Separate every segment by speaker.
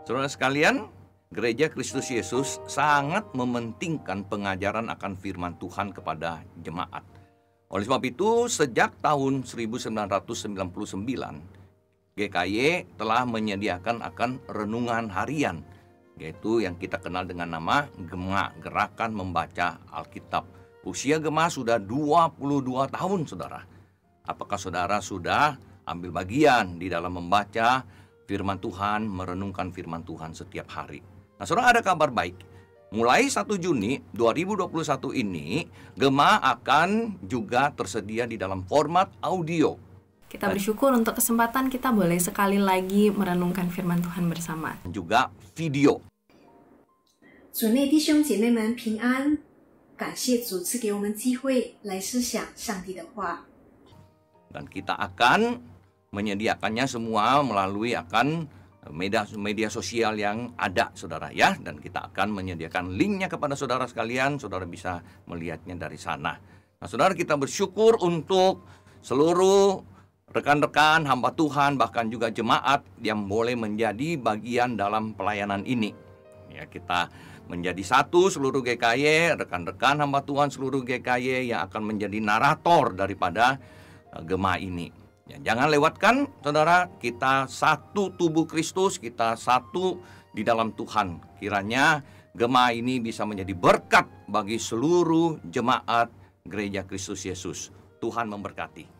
Speaker 1: Saudara sekalian, Gereja Kristus Yesus sangat mementingkan pengajaran akan firman Tuhan kepada jemaat. Oleh sebab itu, sejak tahun 1999, GKY telah menyediakan akan renungan harian, yaitu yang kita kenal dengan nama Gema, Gerakan Membaca Alkitab. Usia Gema sudah 22 tahun, saudara. Apakah saudara sudah ambil bagian di dalam membaca firman Tuhan, merenungkan firman Tuhan setiap hari? Nah, saudara, ada kabar baik. Mulai 1 Juni 2021 ini, Gema akan juga tersedia di dalam format audio.
Speaker 2: Kita bersyukur untuk kesempatan kita boleh sekali lagi merenungkan firman Tuhan bersama.
Speaker 1: Juga video.
Speaker 3: 主内弟兄姐妹们平安，感谢主赐给我们机会来思想上帝的话。
Speaker 1: Dan kita akan menyediakannya semua melalui akan media sosial yang ada, saudara ya. Dan kita akan menyediakan linknya kepada saudara sekalian. Saudara bisa melihatnya dari sana. Nah, saudara, kita bersyukur untuk seluruh rekan-rekan hamba Tuhan, bahkan juga jemaat yang boleh menjadi bagian dalam pelayanan ini. Ya, kita menjadi satu seluruh GKY, rekan-rekan hamba Tuhan seluruh GKY yang akan menjadi narator daripada Gema ini. Ya, jangan lewatkan, saudara, kita satu tubuh Kristus, kita satu di dalam Tuhan. Kiranya Gema ini bisa menjadi berkat bagi seluruh jemaat Gereja Kristus Yesus. Tuhan memberkati.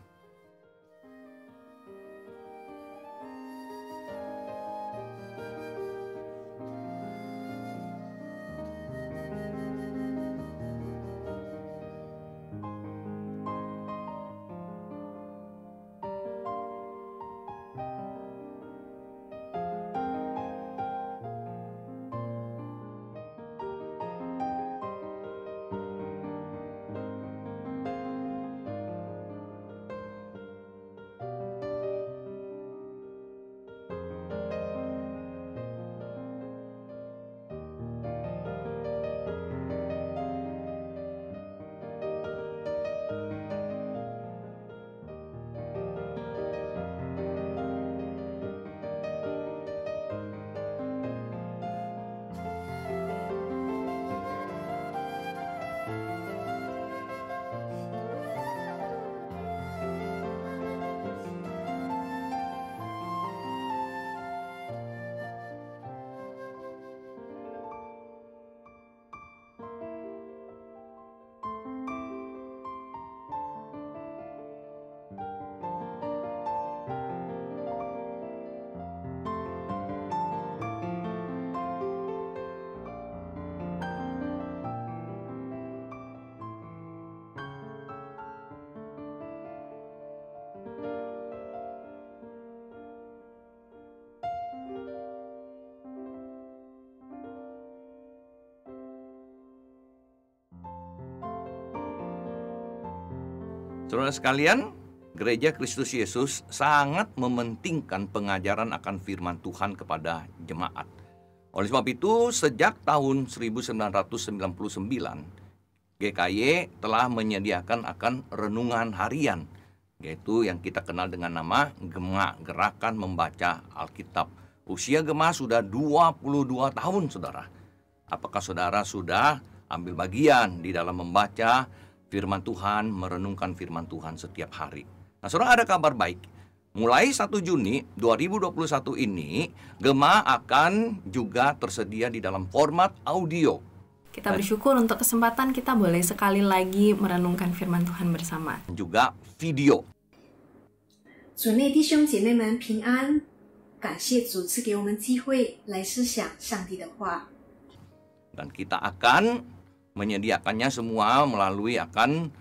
Speaker 1: Saudara sekalian, Gereja Kristus Yesus sangat mementingkan pengajaran akan firman Tuhan kepada jemaat. Oleh sebab itu, sejak tahun 1999, GKY telah menyediakan akan renungan harian, yaitu yang kita kenal dengan nama Gema, Gerakan Membaca Alkitab. Usia Gema sudah 22 tahun, saudara. Apakah saudara sudah ambil bagian di dalam membaca firman Tuhan, merenungkan firman Tuhan setiap hari? Nah, saudara, ada kabar baik. Mulai 1 Juni 2021 ini, Gema akan juga tersedia di dalam format audio.
Speaker 2: Kita bersyukur untuk kesempatan kita boleh sekali lagi merenungkan firman Tuhan bersama.
Speaker 1: Juga video.
Speaker 3: 主内弟兄姐妹们平安，感谢主赐给我们机会来思想上帝的话。
Speaker 1: Dan kita akan menyediakannya semua melalui akan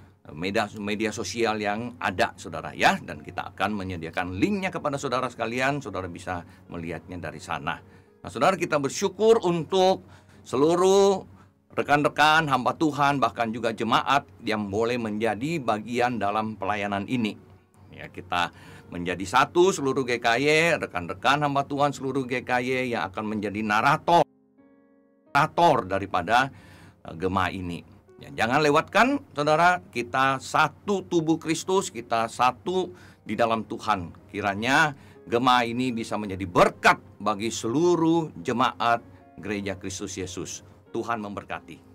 Speaker 1: media sosial yang ada, saudara ya. Dan kita akan menyediakan linknya kepada saudara sekalian. Saudara bisa melihatnya dari sana. Nah, saudara, kita bersyukur untuk seluruh rekan-rekan hamba Tuhan, bahkan juga jemaat yang boleh menjadi bagian dalam pelayanan ini. Ya, kita menjadi satu seluruh GKY, rekan-rekan hamba Tuhan seluruh GKY yang akan menjadi narator daripada Gema ini. Ya, jangan lewatkan, saudara, kita satu tubuh Kristus, kita satu di dalam Tuhan. Kiranya Gema ini bisa menjadi berkat bagi seluruh jemaat Gereja Kristus Yesus. Tuhan memberkati.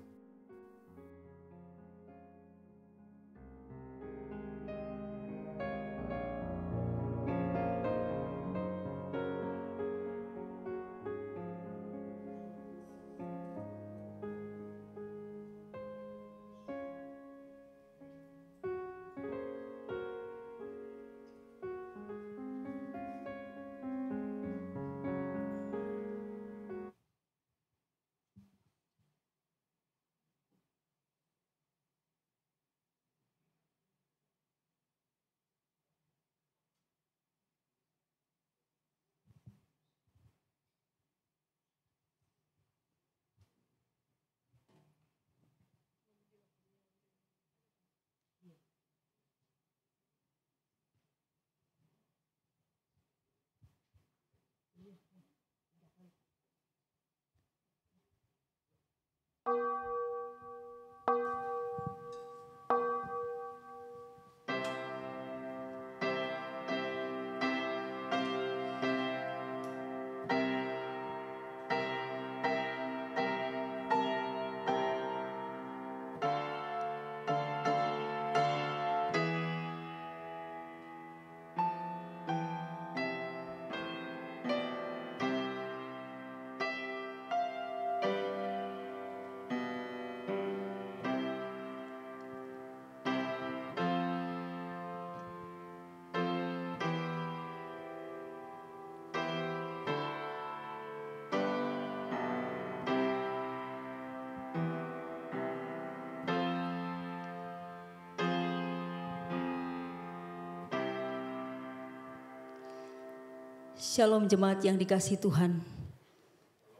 Speaker 4: Shalom jemaat yang dikasihi Tuhan.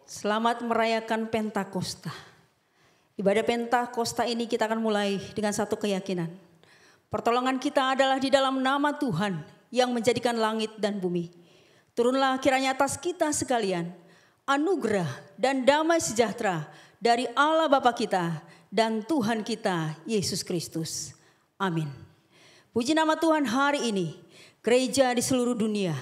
Speaker 4: Selamat merayakan Pentakosta. Ibadah Pentakosta ini kita akan mulai dengan satu keyakinan. Pertolongan kita adalah di dalam nama Tuhan yang menjadikan langit dan bumi. Turunlah kiranya atas kita sekalian anugerah dan damai sejahtera dari Allah Bapa kita dan Tuhan kita Yesus Kristus. Amin. Puji nama Tuhan, hari ini gereja di seluruh dunia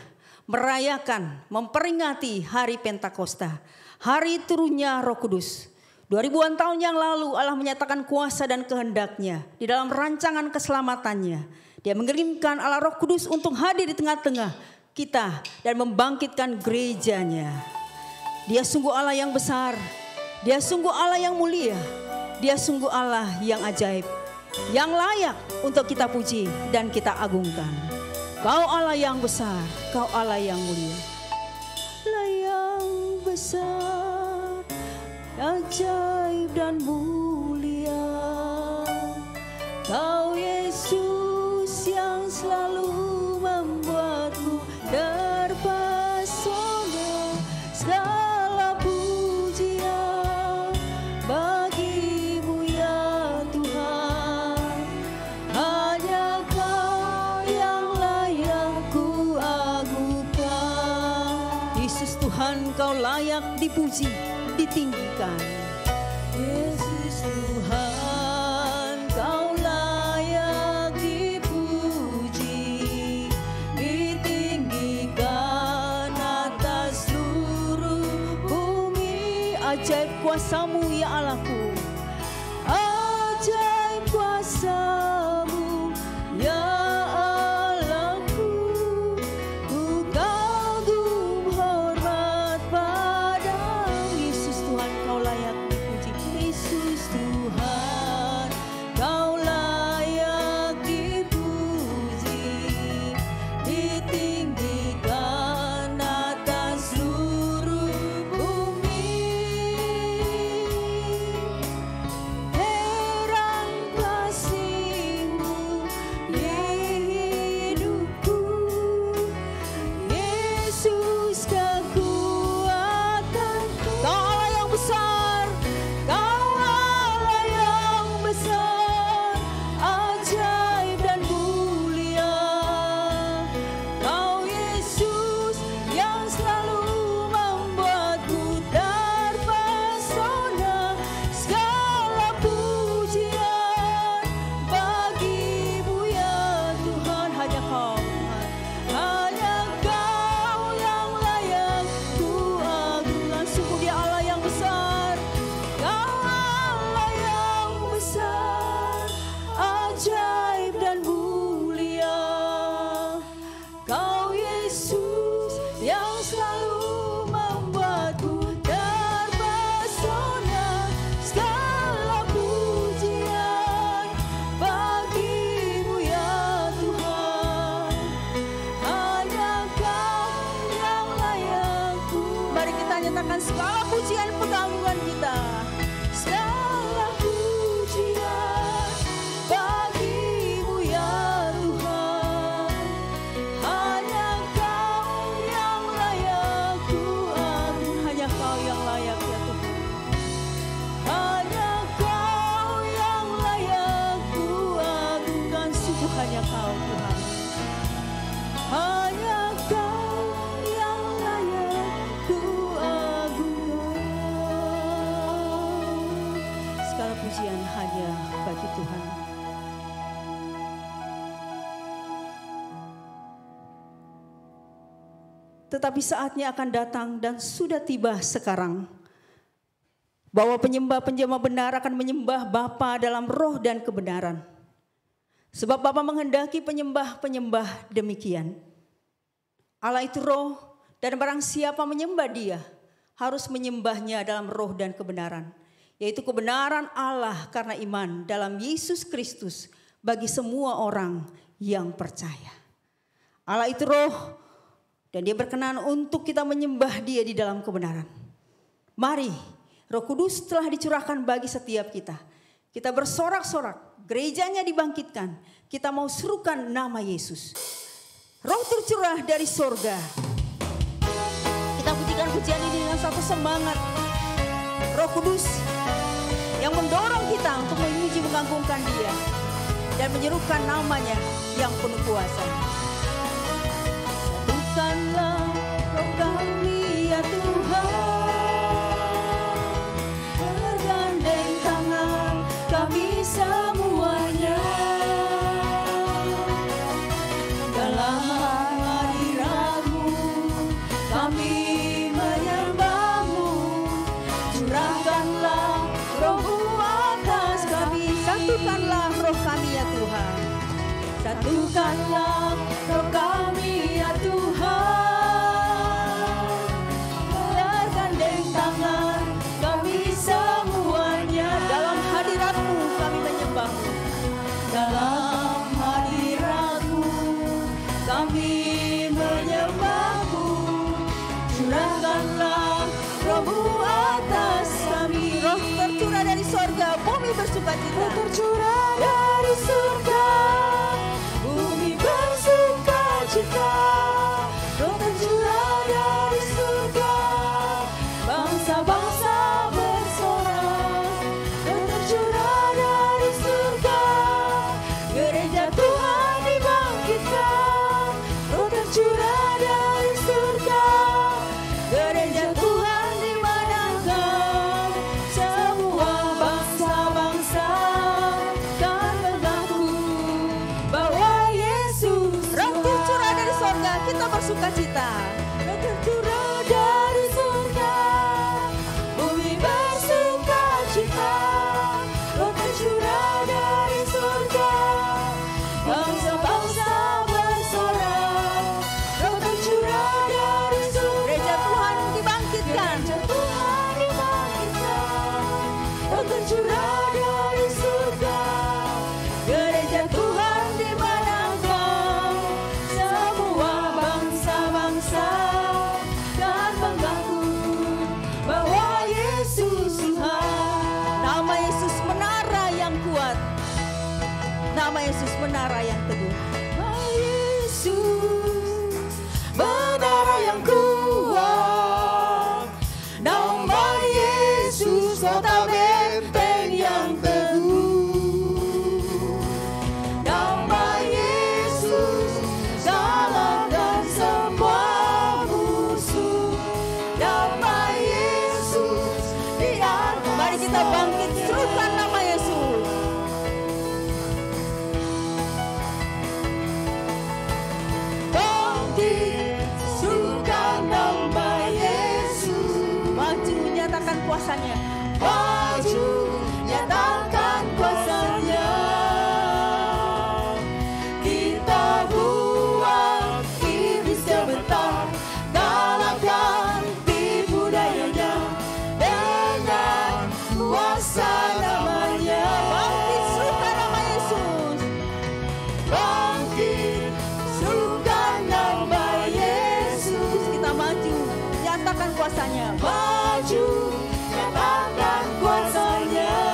Speaker 4: merayakan, memperingati hari Pentakosta, hari turunnya Roh Kudus. 2000-an tahun yang lalu Allah menyatakan kuasa dan kehendaknya di dalam rancangan keselamatannya. Dia mengirimkan Allah Roh Kudus untuk hadir di tengah-tengah kita dan membangkitkan gerejanya. Dia sungguh Allah yang besar, Dia sungguh Allah yang mulia, Dia sungguh Allah yang ajaib, yang layak untuk kita puji dan kita agungkan. Kau Allah yang besar, Kau Allah yang mulia. Allah yang besar, ajaib dan mulia. Kau Yesus yang selalu membuatku terpesona. Segala pujian bagimu ya Tuhan. Hanya Kau yang layak ku agungkan. Yesus Tuhan, Kau layak dipuji, ditinggikan. Yesus Tuhan, Kau layak dipuji, ditinggikan atas seluruh bumi. Ajaib kuasa-Mu ya Allahku, ajaib kuasa-Mu ya Allahku. Ku kagum hormat padamu. Yesus Tuhan, Kau layak dipuji. Yesus Tuhan, Kau layak dipuji, ditinggikan atas seluruh bumi. tetapi saatnya akan datang dan sudah tiba sekarang, bahwa penyembah-penyembah benar akan menyembah Bapa dalam roh dan kebenaran. Sebab Bapa menghendaki penyembah-penyembah demikian. Allah itu roh, dan barang siapa menyembah Dia harus menyembahnya dalam roh dan kebenaran, yaitu kebenaran Allah karena iman dalam Yesus Kristus bagi semua orang yang percaya. Allah itu roh, dan Dia berkenan untuk kita menyembah Dia di dalam kebenaran. Mari, Roh Kudus telah dicurahkan bagi setiap kita. Kita bersorak-sorak, gerejanya dibangkitkan. Kita mau serukan nama Yesus. Roh tercurah dari sorga. Kita pujikan pujian ini dengan satu semangat. Roh Kudus yang mendorong kita untuk memuji mengagungkan Dia dan menyerukan namanya yang penuh kuasa. Satukanlah roh kami ya Tuhan, bergandeng tangan kami semuanya dalam hadirat-Mu, kami menyembah-Mu. Curahkanlah roh-Mu atas kami. Satukanlah roh kami ya Tuhan, satukanlah roh kami ya Tuhan, bergandeng tangan kami semuanya dalam hadirat-Mu, kami menyembah-Mu. Dalam hadirat-Mu kami menyembah-Mu. Curahkanlah roh-Mu atas kami. Roh tercurah dari sorga, bumi bersukacita. Roh tercurah dari surga, bumi bersukacita. Roh tercurah dari surga, bangsa-bangsa bersorak. Roh tercurah dari surga, gereja Tuhan dibangkitkan. Roh tercurah dari surga, gereja Tuhan dimenangkan. Semua bangsa-bangsa kan mengaku bahwa Yesus Roh tercurah dari sorga, kita bersukacita. Roh tercurah dari surga, bumi bersukacita. Roh tercurah dari surga, bangsa-bangsa bersorak. Roh tercurah dari surga, gereja Tuhan dibangkitkan. Gereja Tuhan dibangkitkan. Roh tercurah dari surga, gereja Tuhan dimenangkan. Semua bangsa-bangsa kan mengaku bahwa Yesus Tuhan. Nama Yesus menara yang kuat, nama Yesus menara yang teguh. Nama Yesus menara yang kuat, nama Yesus kota benteng yang teguh. Nama Yesus salam dan semua musuh. Nama Yesus di atas. Mari kita bangkit, serukan nama Yesus. Bangkit, serukan nama Yesus. Maju, nyatakan kuasanya. Maju, nyatakan kuasanya. Kita buat iblis gemetar, kalahkan tipu dayanya dengan kuasa namanya. Bangkit, serukan nama Yesus. Bangkit, serukan nama Yesus. Kita maju, nyatakan kuasanya. Maju, nyatakan kuasanya.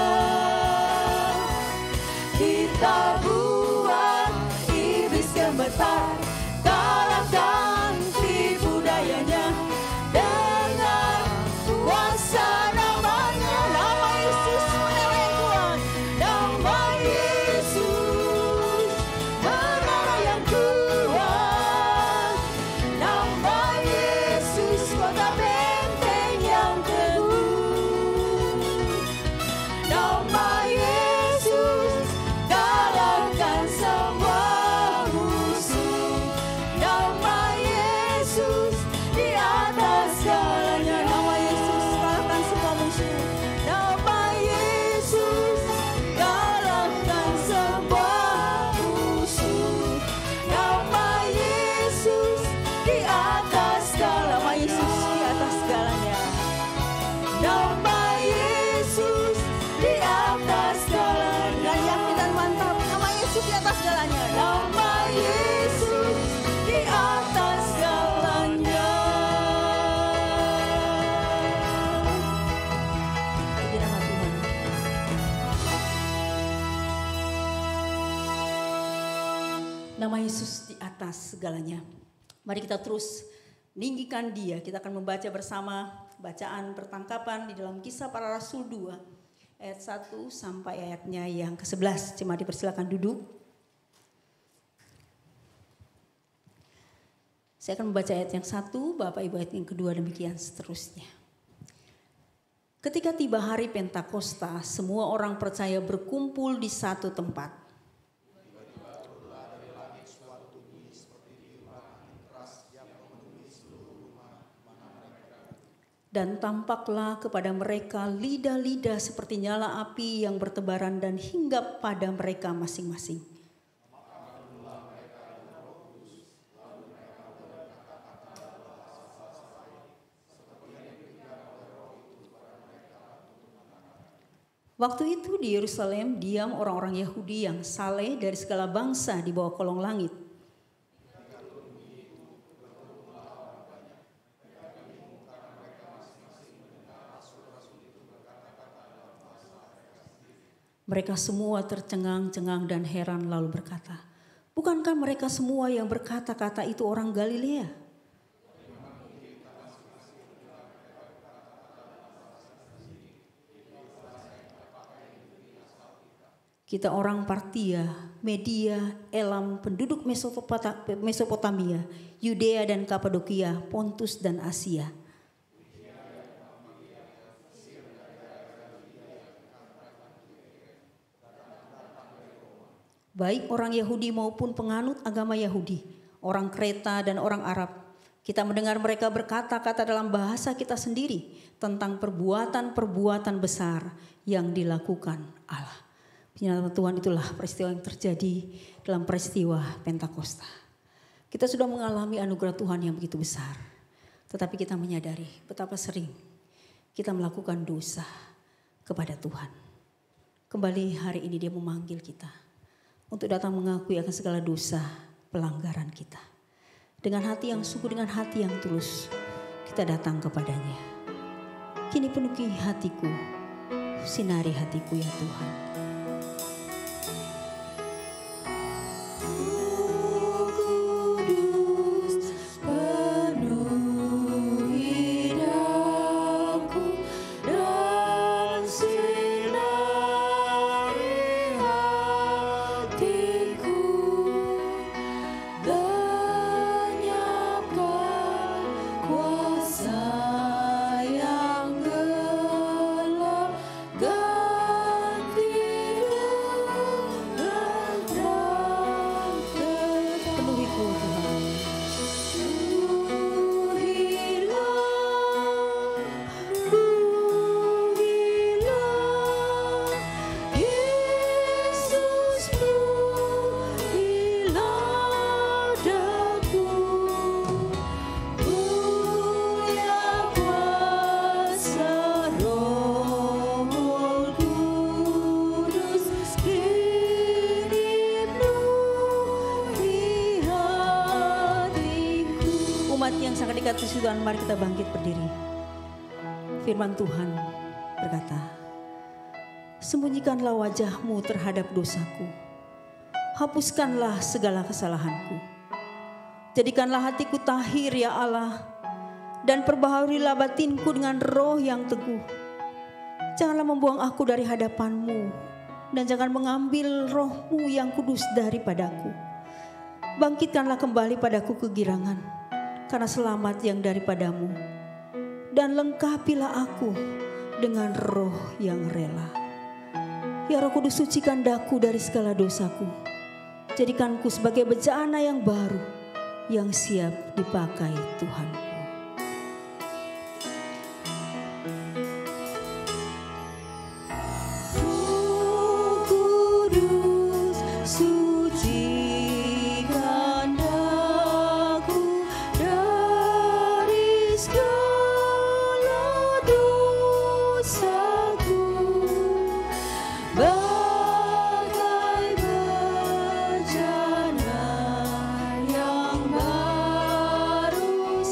Speaker 4: Nama Yesus di atas segalanya. Mari kita terus meninggikan Dia. Kita akan membaca bersama bacaan pertangkapan di dalam Kisah Para Rasul 2 ayat 1 sampai ayatnya yang ke-11. Jemaat dipersilakan duduk. Saya akan membaca ayat yang 1, Bapak Ibu ayat yang kedua, demikian seterusnya. Ketika tiba hari Pentakosta, semua orang percaya berkumpul di satu tempat. Dan tampaklah kepada mereka lidah-lidah seperti nyala api yang bertebaran dan hinggap pada mereka masing-masing. Waktu itu di Yerusalem diam orang-orang Yahudi yang saleh dari segala bangsa di bawah kolong langit. Mereka semua tercengang-cengang dan heran lalu berkata, "Bukankah mereka semua yang berkata-kata itu orang Galilea?" Kita orang Partia, Media, Elam, penduduk Mesopotamia, Yudea dan Kapadokia, Pontus dan Asia. Baik orang Yahudi maupun penganut agama Yahudi, orang Kreta dan orang Arab. Kita mendengar mereka berkata-kata dalam bahasa kita sendiri tentang perbuatan-perbuatan besar yang dilakukan Allah. Penyertaan Tuhan, itulah peristiwa yang terjadi dalam peristiwa Pentakosta. Kita sudah mengalami anugerah Tuhan yang begitu besar. Tetapi kita menyadari betapa sering kita melakukan dosa kepada Tuhan. Kembali hari ini Dia memanggil kita untuk datang mengakui akan segala dosa pelanggaran kita. Dengan hati yang sungguh, dengan hati yang tulus, kita datang kepadanya. Kini penuhi hatiku, sinari hatiku ya Tuhan. Tuhan, mari kita bangkit berdiri. Firman Tuhan berkata, "Sembunyikanlah wajahmu terhadap dosaku, hapuskanlah segala kesalahanku. Jadikanlah hatiku tahir ya Allah, dan perbaharuilah batinku dengan roh yang teguh. Janganlah membuang aku dari hadapanmu, dan jangan mengambil rohmu yang kudus daripadaku. Bangkitkanlah kembali padaku kegirangan, karena selamat yang daripadamu, dan lengkapilah aku dengan roh yang rela. Ya Roh Kudus, sucikan daku dari segala dosaku. Jadikanku sebagai bejana yang baru, yang siap dipakai Tuhanku."
Speaker 5: Yang baru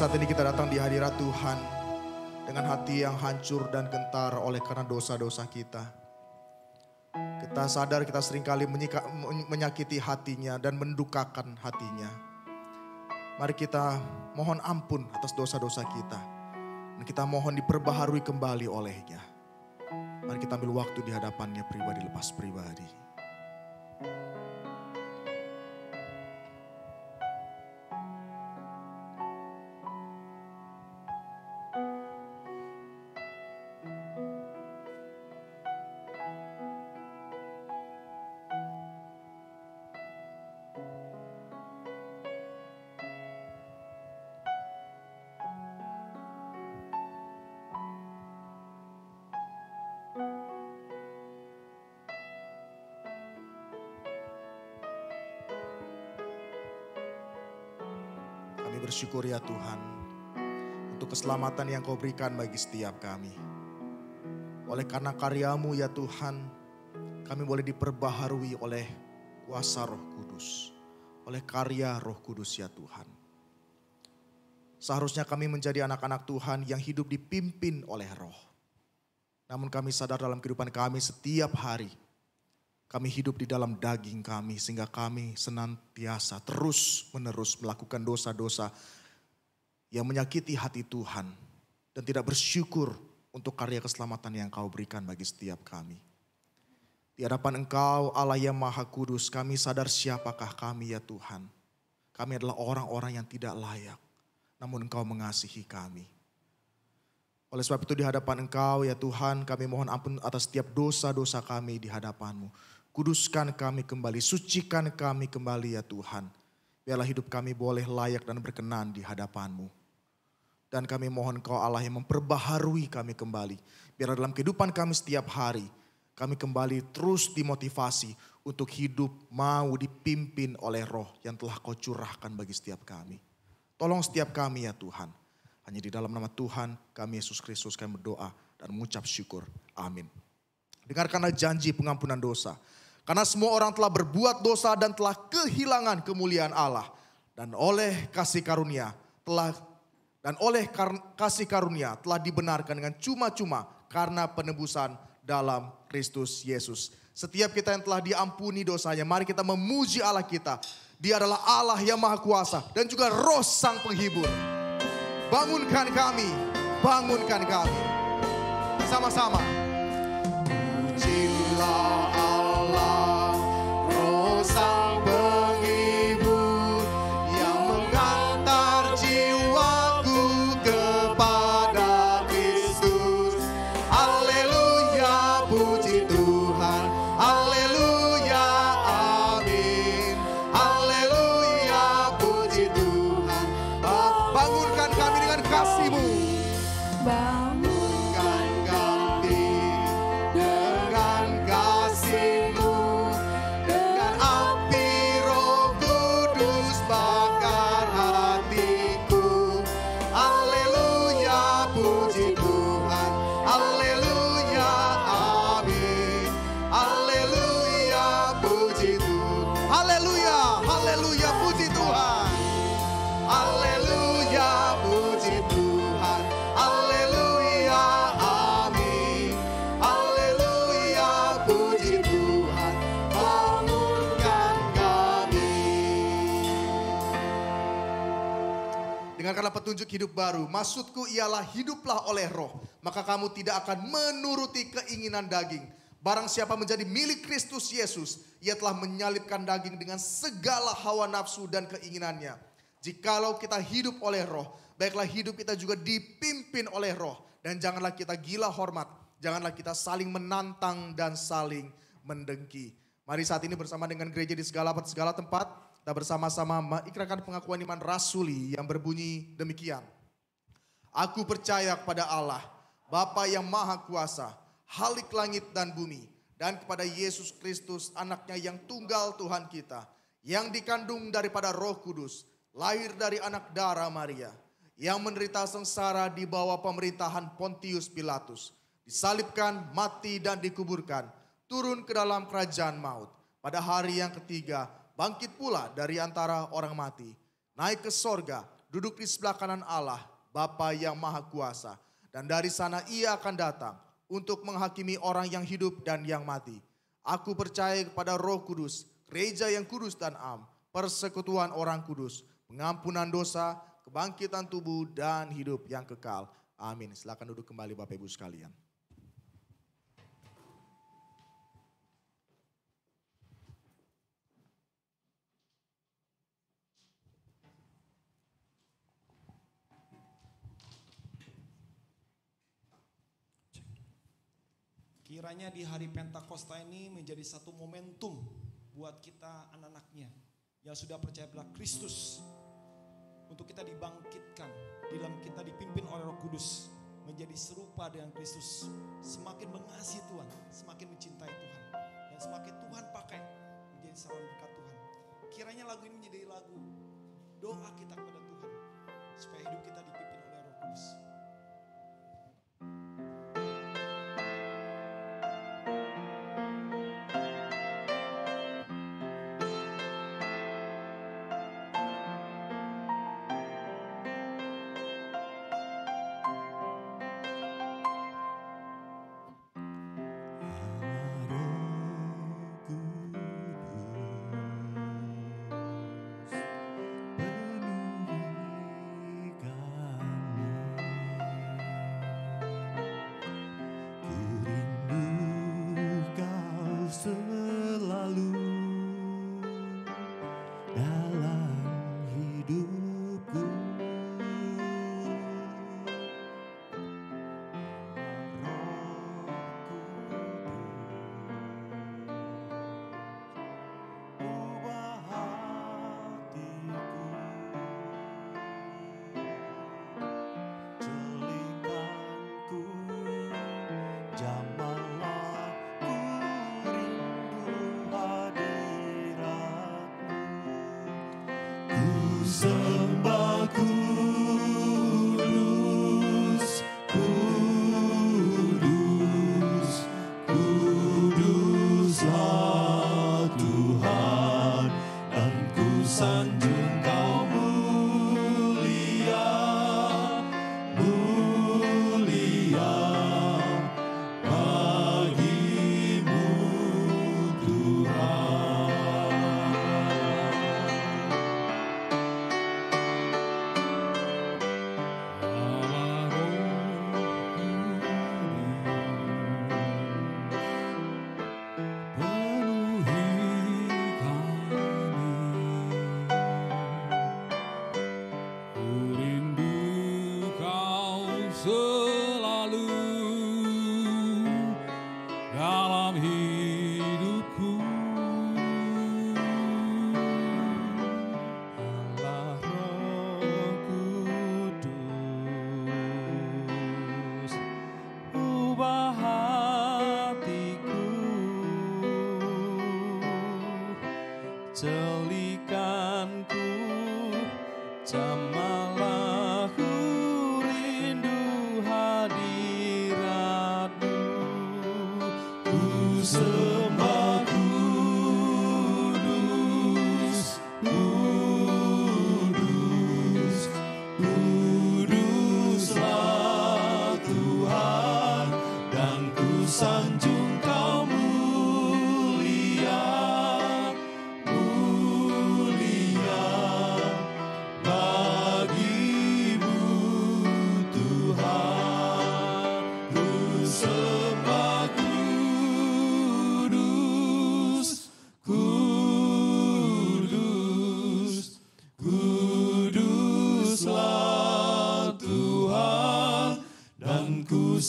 Speaker 5: saat ini kita datang di hadirat Tuhan dengan hati yang hancur dan gentar oleh karena dosa-dosa kita. Kita sadar kita seringkali menyakiti hatinya dan mendukakan hatinya. Mari kita mohon ampun atas dosa-dosa kita. Dan kita mohon diperbaharui kembali olehnya. Mari kita ambil waktu di hadapannya pribadi lepas pribadi. Kami bersyukur ya Tuhan untuk keselamatan yang Kau berikan bagi setiap kami. Oleh karena karya-Mu ya Tuhan, kami boleh diperbaharui oleh kuasa Roh Kudus. Oleh karya Roh Kudus ya Tuhan. Seharusnya kami menjadi anak-anak Tuhan yang hidup dipimpin oleh Roh. Namun kami sadar dalam kehidupan kami setiap hari, kami hidup di dalam daging kami sehingga kami senantiasa terus-menerus melakukan dosa-dosa yang menyakiti hati Tuhan dan tidak bersyukur untuk karya keselamatan yang Kau berikan bagi setiap kami. Di hadapan Engkau Allah yang Maha Kudus, kami sadar siapakah kami ya Tuhan. Kami adalah orang-orang yang tidak layak, namun Engkau mengasihi kami. Oleh sebab itu di hadapan Engkau ya Tuhan, kami mohon ampun atas setiap dosa-dosa kami di hadapan-Mu. Kuduskan kami kembali, sucikan kami kembali ya Tuhan. Biarlah hidup kami boleh layak dan berkenan di hadapan-Mu. Dan kami mohon Kau Allah yang memperbaharui kami kembali. Biarlah dalam kehidupan kami setiap hari, kami kembali terus dimotivasi untuk hidup mau dipimpin oleh Roh yang telah Kau curahkan bagi setiap kami. Tolong setiap kami ya Tuhan. Hanya di dalam nama Tuhan kami Yesus Kristus kami berdoa dan mengucap syukur. Amin. Dengarkanlah janji pengampunan dosa. Karena semua orang telah berbuat dosa dan telah kehilangan kemuliaan Allah. Dan oleh kasih karunia telah dibenarkan dengan cuma-cuma karena penebusan dalam Kristus Yesus. Setiap kita yang telah diampuni dosanya, mari kita memuji Allah kita. Dia adalah Allah yang Maha Kuasa dan juga Roh Sang Penghibur. Bangunkan kami, bangunkan kami. Sama-sama. Pujilah Allah, Roh Sang Penghibur yang mengantar jiwaku kepada Kristus. Haleluya, puji Tuhan. Haleluya, amin. Haleluya, puji Tuhan. Bangunkan kami dengan kasih-Mu. Bangunkan kami dengan kasih-Mu, dengan api Roh Kudus bakar hatiku. Haleluya, puji Tuhan. Haleluya, amin. Haleluya, puji Tuhan. Haleluya, haleluya, puji Tuhan. Haleluya, puji Tuhan. Haleluya, amin. Haleluya, puji Tuhan. Bangunkan kami. Dengarkanlah petunjuk hidup baru. Maksudku ialah hiduplah oleh Roh, maka kamu tidak akan menuruti keinginan daging. Barang siapa menjadi milik Kristus Yesus, ia telah menyalibkan daging dengan segala hawa nafsu dan keinginannya. Jikalau kita hidup oleh Roh, baiklah hidup kita juga dipimpin oleh Roh. Dan janganlah kita gila hormat, janganlah kita saling menantang dan saling mendengki. Mari saat ini bersama dengan gereja di segala tempat, kita bersama-sama mengikrarkan pengakuan iman rasuli yang berbunyi demikian. Aku percaya kepada Allah, Bapa yang Maha Kuasa, Khalik langit dan bumi, dan kepada Yesus Kristus anaknya yang tunggal Tuhan kita, yang dikandung daripada Roh Kudus, lahir dari anak darah Maria, yang menderita sengsara di bawah pemerintahan Pontius Pilatus, disalibkan, mati dan dikuburkan, turun ke dalam kerajaan maut. Pada hari yang ketiga, bangkit pula dari antara orang mati, naik ke sorga, duduk di sebelah kanan Allah, Bapa yang Maha Kuasa. Dan dari sana ia akan datang untuk menghakimi orang yang hidup dan yang mati. Aku percaya kepada Roh Kudus, gereja yang kudus dan am, persekutuan orang kudus, pengampunan dosa, kebangkitan tubuh dan hidup yang kekal. Amin. Silakan duduk kembali Bapak Ibu sekalian.
Speaker 6: Kiranya di hari Pentakosta ini menjadi satu momentum buat kita anak-anaknya yang sudah percaya pada Kristus. Untuk kita dibangkitkan, dalam kita dipimpin oleh Roh Kudus menjadi serupa dengan Kristus. Semakin mengasihi Tuhan, semakin mencintai Tuhan. Dan semakin Tuhan pakai menjadi saluran berkat Tuhan. Kiranya lagu ini menjadi lagu doa kita kepada Tuhan. Supaya hidup kita dipimpin oleh Roh Kudus.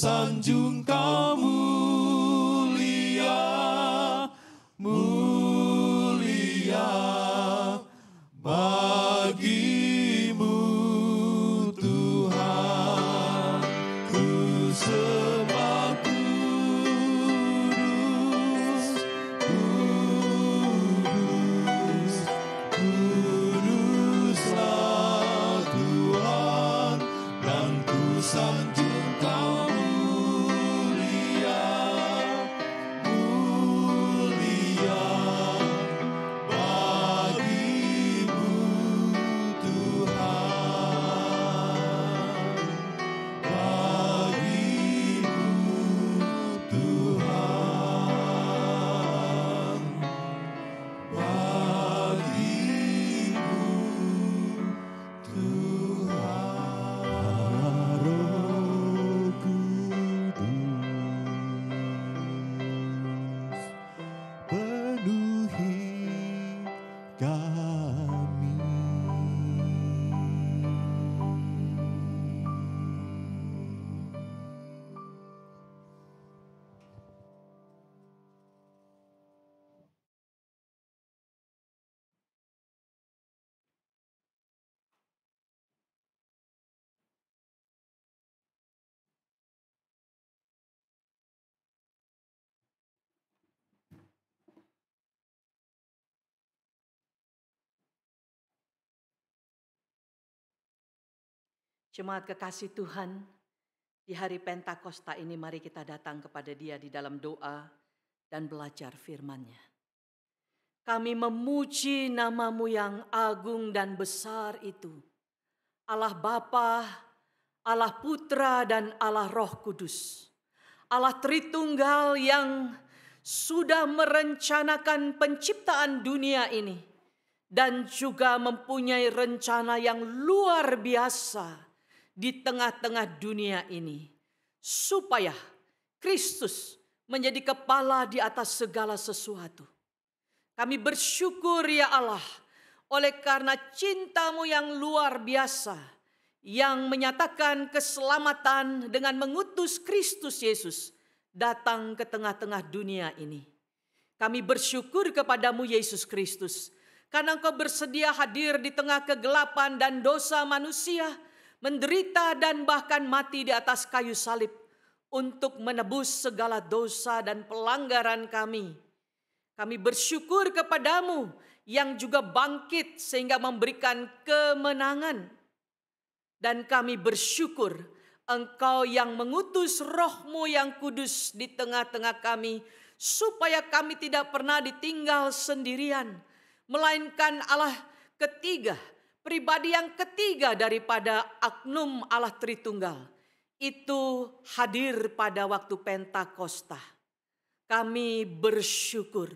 Speaker 7: Sanjung kau mulia, mulia bagimu Tuhan. Ku sembah kudus, kudus, kuduslah Tuhan. Dan ku sanjung kau bagimu Tuhan.
Speaker 8: Jemaat kekasih Tuhan, di hari Pentakosta ini mari kita datang kepada Dia di dalam doa dan belajar firman-Nya. Kami memuji nama-Mu yang agung dan besar itu, Allah Bapa, Allah Putra, dan Allah Roh Kudus. Allah Tritunggal yang sudah merencanakan penciptaan dunia ini dan juga mempunyai rencana yang luar biasa di tengah-tengah dunia ini, supaya Kristus menjadi kepala di atas segala sesuatu. Kami bersyukur ya Allah, oleh karena cinta-Mu yang luar biasa, yang menyatakan keselamatan dengan mengutus Kristus Yesus datang ke tengah-tengah dunia ini. Kami bersyukur kepadamu Yesus Kristus, karena Engkau bersedia hadir di tengah kegelapan dan dosa manusia, menderita dan bahkan mati di atas kayu salib untuk menebus segala dosa dan pelanggaran kami. Kami bersyukur kepadamu yang juga bangkit sehingga memberikan kemenangan. Dan kami bersyukur Engkau yang mengutus Roh-Mu yang kudus di tengah-tengah kami, supaya kami tidak pernah ditinggal sendirian, melainkan Allah ketiga, pribadi yang ketiga daripada Agnum Allah Tritunggal, itu hadir pada waktu Pentakosta. Kami bersyukur,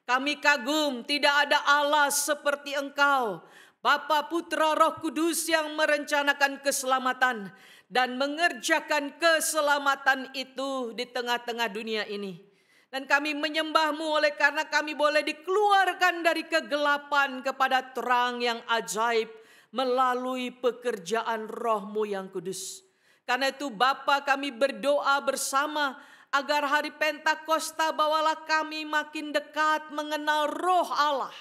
Speaker 8: kami kagum, tidak ada Allah seperti Engkau, Bapa, Putra, Roh Kudus yang merencanakan keselamatan dan mengerjakan keselamatan itu di tengah-tengah dunia ini. Dan kami menyembah-Mu oleh karena kami boleh dikeluarkan dari kegelapan kepada terang yang ajaib melalui pekerjaan Roh-Mu yang kudus. Karena itu Bapa, kami berdoa bersama agar hari Pentakosta bawalah kami makin dekat mengenal Roh Allah.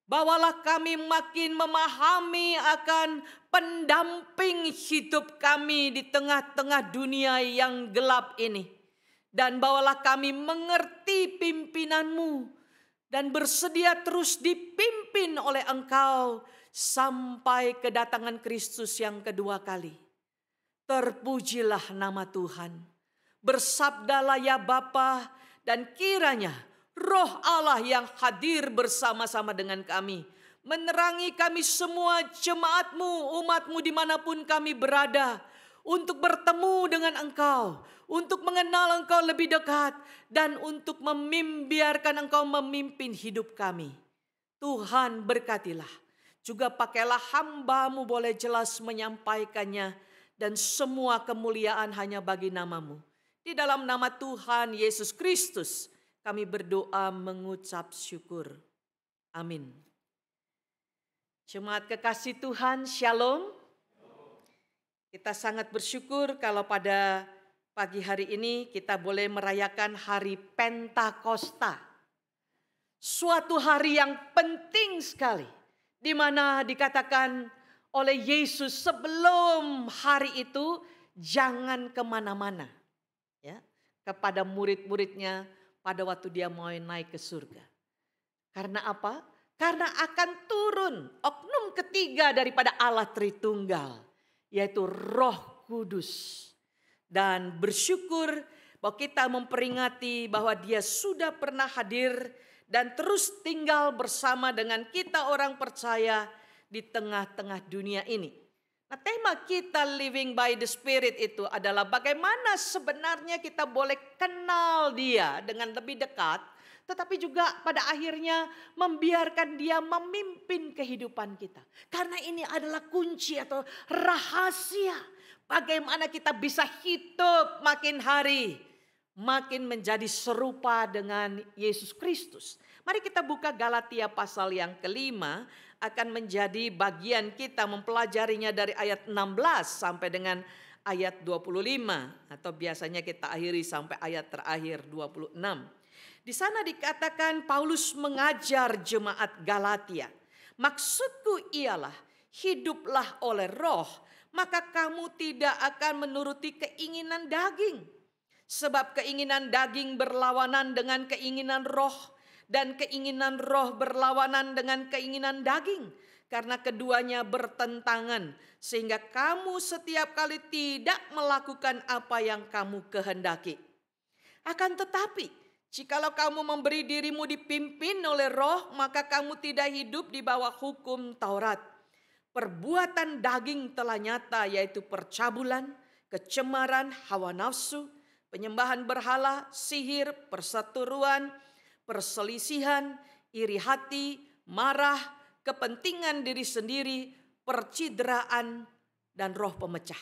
Speaker 8: Bawalah kami makin memahami akan pendamping hidup kami di tengah-tengah dunia yang gelap ini. Dan bawalah kami mengerti pimpinan-Mu dan bersedia terus dipimpin oleh Engkau sampai kedatangan Kristus yang kedua kali. Terpujilah nama Tuhan. Bersabdalah ya Bapa, dan kiranya Roh Allah yang hadir bersama-sama dengan kami, menerangi kami semua jemaat-Mu, umat-Mu dimanapun kami berada, untuk bertemu dengan Engkau, untuk mengenal Engkau lebih dekat, dan untuk membiarkan Engkau memimpin hidup kami. Tuhan berkatilah, juga pakailah hamba-Mu boleh jelas menyampaikannya, dan semua kemuliaan hanya bagi nama-Mu. Di dalam nama Tuhan Yesus Kristus kami berdoa mengucap syukur. Amin. Jemaat kekasih Tuhan, Shalom. Kita sangat bersyukur kalau pada pagi hari ini kita boleh merayakan hari Pentakosta. Suatu hari yang penting sekali, di mana dikatakan oleh Yesus sebelum hari itu jangan kemana-mana. Ya, kepada murid-muridnya pada waktu dia mau naik ke surga. Karena apa? Karena akan turun oknum ketiga daripada Allah Tritunggal, yaitu Roh Kudus. Dan bersyukur bahwa kita memperingati bahwa dia sudah pernah hadir dan terus tinggal bersama dengan kita orang percaya di tengah-tengah dunia ini. Nah, tema kita Living by the Spirit itu adalah bagaimana sebenarnya kita boleh kenal dia dengan lebih dekat, tetapi juga pada akhirnya membiarkan dia memimpin kehidupan kita. Karena ini adalah kunci atau rahasia bagaimana kita bisa hidup makin hari, makin menjadi serupa dengan Yesus Kristus. Mari kita buka Galatia pasal yang kelima, akan menjadi bagian kita mempelajarinya dari ayat 16 sampai dengan ayat 25. Atau biasanya kita akhiri sampai ayat terakhir 26. Di sana dikatakan Paulus mengajar jemaat Galatia. Maksudku ialah hiduplah oleh roh, maka kamu tidak akan menuruti keinginan daging. Sebab keinginan daging berlawanan dengan keinginan roh, dan keinginan roh berlawanan dengan keinginan daging. karena keduanya bertentangan, sehingga kamu setiap kali tidak melakukan apa yang kamu kehendaki. Akan tetapi, jikalau kamu memberi dirimu dipimpin oleh Roh, maka kamu tidak hidup di bawah hukum Taurat. Perbuatan daging telah nyata, yaitu percabulan, kecemaran, hawa nafsu, penyembahan berhala, sihir, perseteruan, perselisihan, iri hati, marah, kepentingan diri sendiri, percideraan, dan roh pemecah.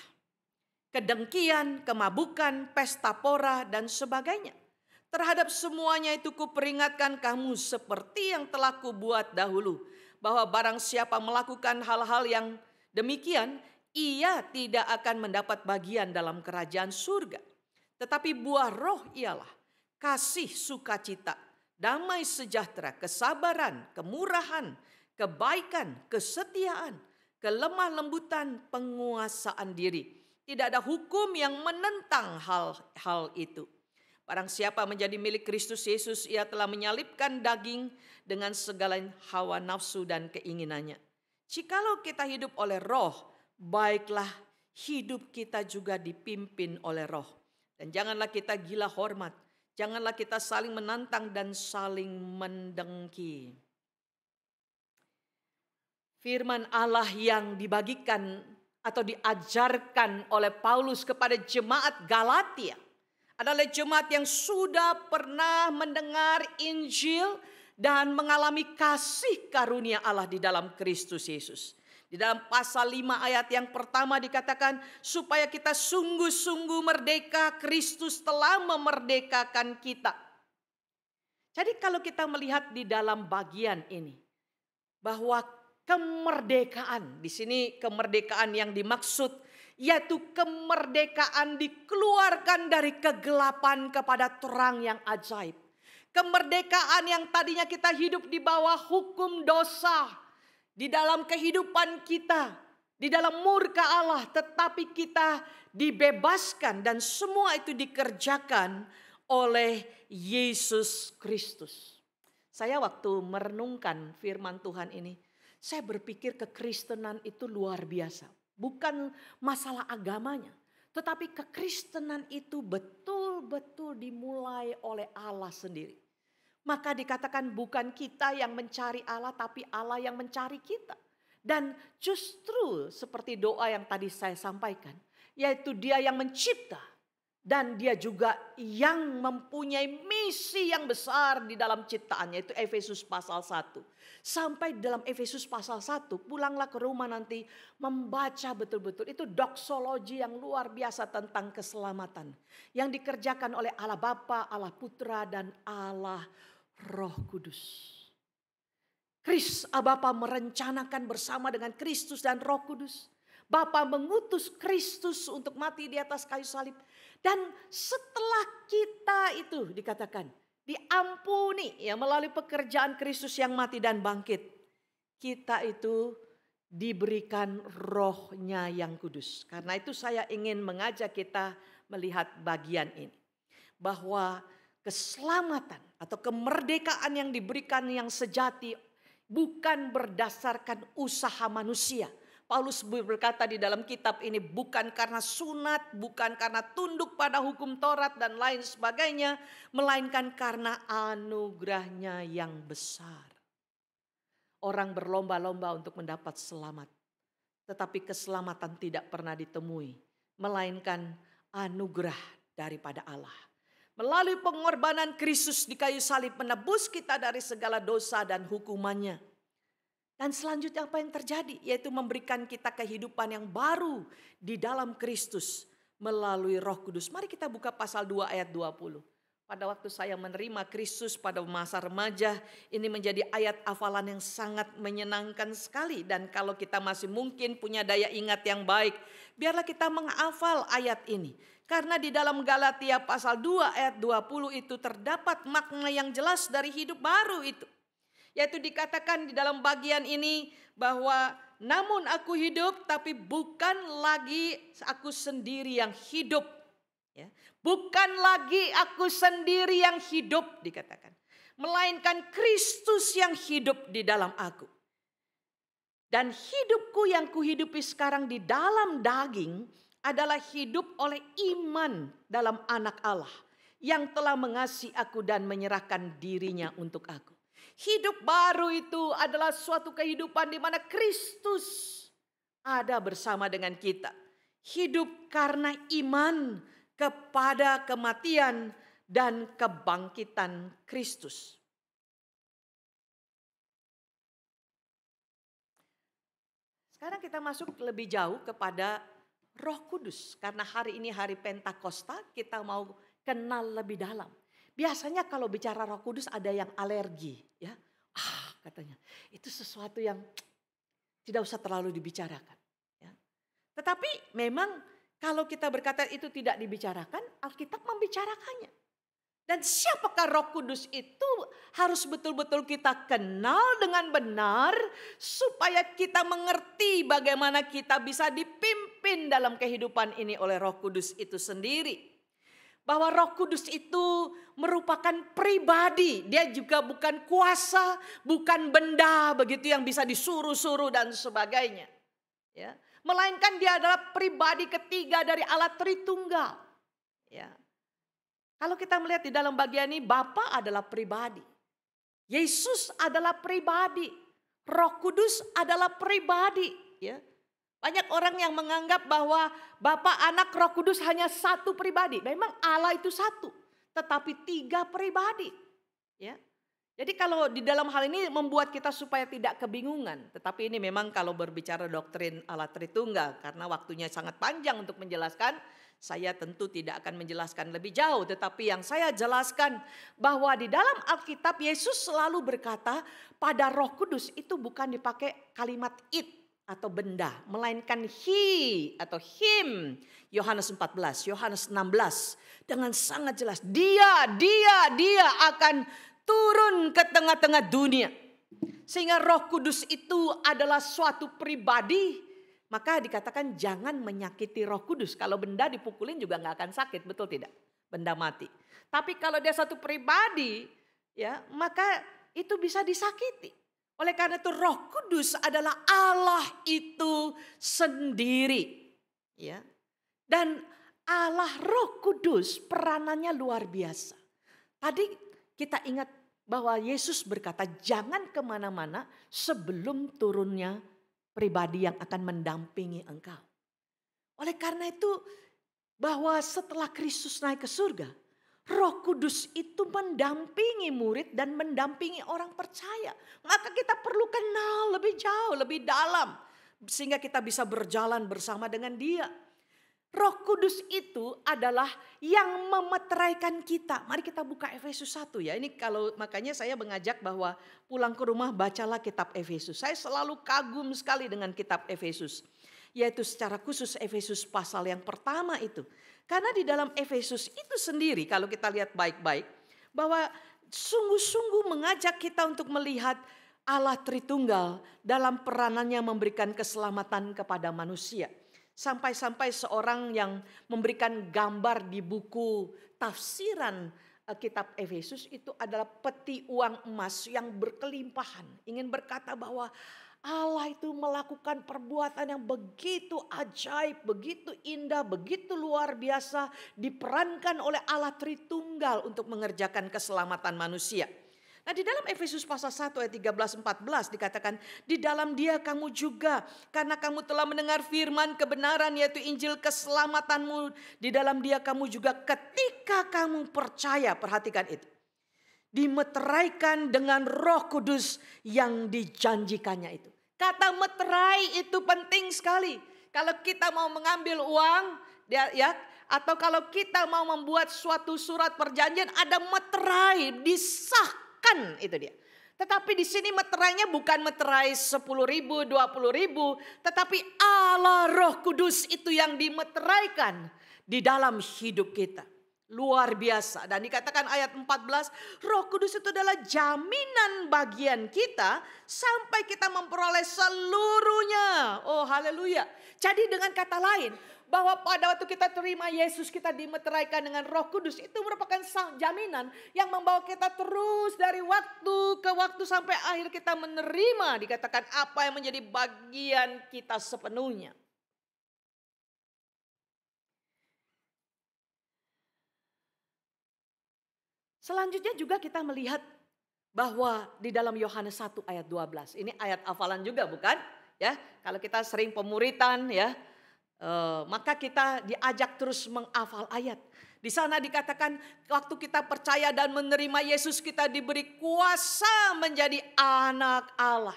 Speaker 8: Kedengkian, kemabukan, pesta pora, dan sebagainya. Terhadap semuanya itu kuperingatkan kamu seperti yang telah kubuat dahulu, bahwa barang siapa melakukan hal-hal yang demikian, ia tidak akan mendapat bagian dalam kerajaan surga. Tetapi buah roh ialah kasih, sukacita, damai sejahtera, kesabaran, kemurahan, kebaikan, kesetiaan, kelemah lembutan, penguasaan diri. Tidak ada hukum yang menentang hal-hal itu. Barang siapa menjadi milik Kristus Yesus, ia telah menyalibkan daging dengan segala hawa nafsu dan keinginannya. Jikalau kita hidup oleh Roh, baiklah hidup kita juga dipimpin oleh Roh. Dan janganlah kita gila hormat, janganlah kita saling menantang dan saling mendengki. Firman Allah yang dibagikan atau diajarkan oleh Paulus kepada jemaat Galatia adalah jemaat yang sudah pernah mendengar Injil dan mengalami kasih karunia Allah di dalam Kristus Yesus. Di dalam pasal 5 ayat yang pertama dikatakan, supaya kita sungguh-sungguh merdeka, Kristus telah memerdekakan kita. Jadi kalau kita melihat di dalam bagian ini, bahwa kemerdekaan, di sini kemerdekaan yang dimaksud yaitu kemerdekaan dikeluarkan dari kegelapan kepada terang yang ajaib. Kemerdekaan yang tadinya kita hidup di bawah hukum dosa, di dalam kehidupan kita, di dalam murka Allah, tetapi kita dibebaskan dan semua itu dikerjakan oleh Yesus Kristus. Saya waktu merenungkan firman Tuhan ini, saya berpikir kekristenan itu luar biasa. Bukan masalah agamanya, tetapi kekristenan itu betul-betul dimulai oleh Allah sendiri. Maka dikatakan bukan kita yang mencari Allah, tapi Allah yang mencari kita. Dan justru seperti doa yang tadi saya sampaikan, yaitu Dia yang mencipta. Dan Dia juga yang mempunyai misi yang besar di dalam ciptaannya, yaitu Efesus pasal 1. Sampai dalam Efesus pasal 1, pulanglah ke rumah nanti membaca betul-betul. Itu doksologi yang luar biasa tentang keselamatan. Yang dikerjakan oleh Allah Bapa, Allah Putra, dan Allah Roh Kudus. Bapa merencanakan bersama dengan Kristus dan Roh Kudus. Bapa mengutus Kristus untuk mati di atas kayu salib. Dan setelah kita itu dikatakan diampuni ya melalui pekerjaan Kristus yang mati dan bangkit, kita itu diberikan Roh-Nya yang kudus. Karena itu saya ingin mengajak kita melihat bagian ini, bahwa keselamatan atau kemerdekaan yang diberikan yang sejati bukan berdasarkan usaha manusia. Paulus berkata di dalam kitab ini, bukan karena sunat, bukan karena tunduk pada hukum Taurat dan lain sebagainya, melainkan karena anugerahnya yang besar. Orang berlomba-lomba untuk mendapat selamat, tetapi keselamatan tidak pernah ditemui, melainkan anugerah daripada Allah. Melalui pengorbanan Kristus di kayu salib menebus kita dari segala dosa dan hukumannya. Dan selanjutnya apa yang terjadi? Yaitu memberikan kita kehidupan yang baru di dalam Kristus melalui Roh Kudus. Mari kita buka pasal 2 ayat 20. Pada waktu saya menerima Kristus pada masa remaja, ini menjadi ayat hafalan yang sangat menyenangkan sekali. Dan kalau kita masih mungkin punya daya ingat yang baik, biarlah kita menghafal ayat ini. Karena di dalam Galatia pasal 2 ayat 20 itu terdapat makna yang jelas dari hidup baru itu. Yaitu dikatakan di dalam bagian ini bahwa namun aku hidup tapi bukan lagi aku sendiri yang hidup. Ya. Bukan lagi aku sendiri yang hidup dikatakan. Melainkan Kristus yang hidup di dalam aku. Dan hidupku yang kuhidupi sekarang di dalam daging adalah hidup oleh iman dalam anak Allah yang telah mengasihi aku dan menyerahkan dirinya untuk aku. Hidup baru itu adalah suatu kehidupan di mana Kristus ada bersama dengan kita. Hidup karena iman kepada kematian dan kebangkitan Kristus. Sekarang kita masuk lebih jauh kepada Roh Kudus. Karena hari ini hari Pentakosta, kita mau kenal lebih dalam. Biasanya kalau bicara Roh Kudus ada yang alergi, ya. Katanya itu sesuatu yang tidak usah terlalu dibicarakan, ya. Tetapi memang kalau kita berkata itu tidak dibicarakan, Alkitab membicarakannya. Dan siapakah Roh Kudus itu harus betul-betul kita kenal dengan benar supaya kita mengerti bagaimana kita bisa dipimpin dalam kehidupan ini oleh Roh Kudus itu sendiri. Bahwa Roh Kudus itu merupakan pribadi, dia juga bukan kuasa, bukan benda begitu yang bisa disuruh-suruh dan sebagainya. Ya, melainkan dia adalah pribadi ketiga dari Allah Tritunggal. Ya. Kalau kita melihat di dalam bagian ini, Bapa adalah pribadi. Yesus adalah pribadi. Roh Kudus adalah pribadi. Ya. Banyak orang yang menganggap bahwa Bapa, Anak, Roh Kudus hanya satu pribadi. Memang Allah itu satu, tetapi tiga pribadi. Ya. Jadi kalau di dalam hal ini membuat kita supaya tidak kebingungan. Tetapi ini memang kalau berbicara doktrin Allah Tritunggal, karena waktunya sangat panjang untuk menjelaskan, saya tentu tidak akan menjelaskan lebih jauh. Tetapi yang saya jelaskan bahwa di dalam Alkitab Yesus selalu berkata pada Roh Kudus itu bukan dipakai kalimat it atau benda, melainkan he atau him. Yohanes 14, Yohanes 16 dengan sangat jelas dia akan turun ke tengah-tengah dunia. Sehingga Roh Kudus itu adalah suatu pribadi, maka dikatakan jangan menyakiti Roh Kudus. Kalau benda dipukulin juga nggak akan sakit, betul tidak? Benda mati. Tapi kalau dia satu pribadi, ya maka itu bisa disakiti. Oleh karena itu Roh Kudus adalah Allah itu sendiri. Ya. Dan Allah Roh Kudus peranannya luar biasa. Tadi kita ingat bahwa Yesus berkata jangan kemana-mana sebelum turunnya pribadi yang akan mendampingi engkau. Oleh karena itu bahwa setelah Kristus naik ke surga, Roh Kudus itu mendampingi murid dan mendampingi orang percaya. Maka kita perlu kenal lebih jauh, lebih dalam. Sehingga kita bisa berjalan bersama dengan dia. Roh Kudus itu adalah yang memeteraikan kita. Mari kita buka Efesus 1 ya. Ini kalau makanya saya mengajak bahwa pulang ke rumah bacalah kitab Efesus. Saya selalu kagum sekali dengan kitab Efesus. Yaitu secara khusus Efesus pasal yang pertama itu. Karena di dalam Efesus itu sendiri kalau kita lihat baik-baik. Bahwa sungguh-sungguh mengajak kita untuk melihat Allah Tritunggal dalam peranannya memberikan keselamatan kepada manusia. Sampai-sampai seorang yang memberikan gambar di buku tafsiran kitab Efesus itu adalah peti uang emas yang berkelimpahan. Ingin berkata bahwa Allah itu melakukan perbuatan yang begitu ajaib, begitu indah, begitu luar biasa. Diperankan oleh Allah Tritunggal untuk mengerjakan keselamatan manusia. Nah di dalam Efesus pasal 1 ayat 13-14 dikatakan di dalam dia kamu juga karena kamu telah mendengar firman kebenaran yaitu Injil keselamatanmu. Di dalam dia kamu juga ketika kamu percaya, perhatikan itu. Dimeteraikan dengan Roh Kudus yang dijanjikannya itu. Kata meterai itu penting sekali. Kalau kita mau mengambil uang ya atau kalau kita mau membuat suatu surat perjanjian ada meterai disahkan. Itu dia. Tetapi di sini meterainya bukan meterai 10.000, 20.000, tetapi Allah Roh Kudus itu yang dimeteraikan di dalam hidup kita. Luar biasa. Dan dikatakan ayat 14, Roh Kudus itu adalah jaminan bagian kita sampai kita memperoleh seluruhnya. Oh haleluya. Jadi dengan kata lain, bahwa pada waktu kita terima Yesus, kita dimeteraikan dengan Roh Kudus. Itu merupakan jaminan yang membawa kita terus dari waktu ke waktu sampai akhir kita menerima, dikatakan apa yang menjadi bagian kita sepenuhnya. Selanjutnya juga kita melihat bahwa di dalam Yohanes 1 ayat 12. Ini ayat hafalan juga bukan? Ya, kalau kita sering pemuritan ya, maka kita diajak terus menghafal ayat. Di sana dikatakan waktu kita percaya dan menerima Yesus, kita diberi kuasa menjadi anak Allah.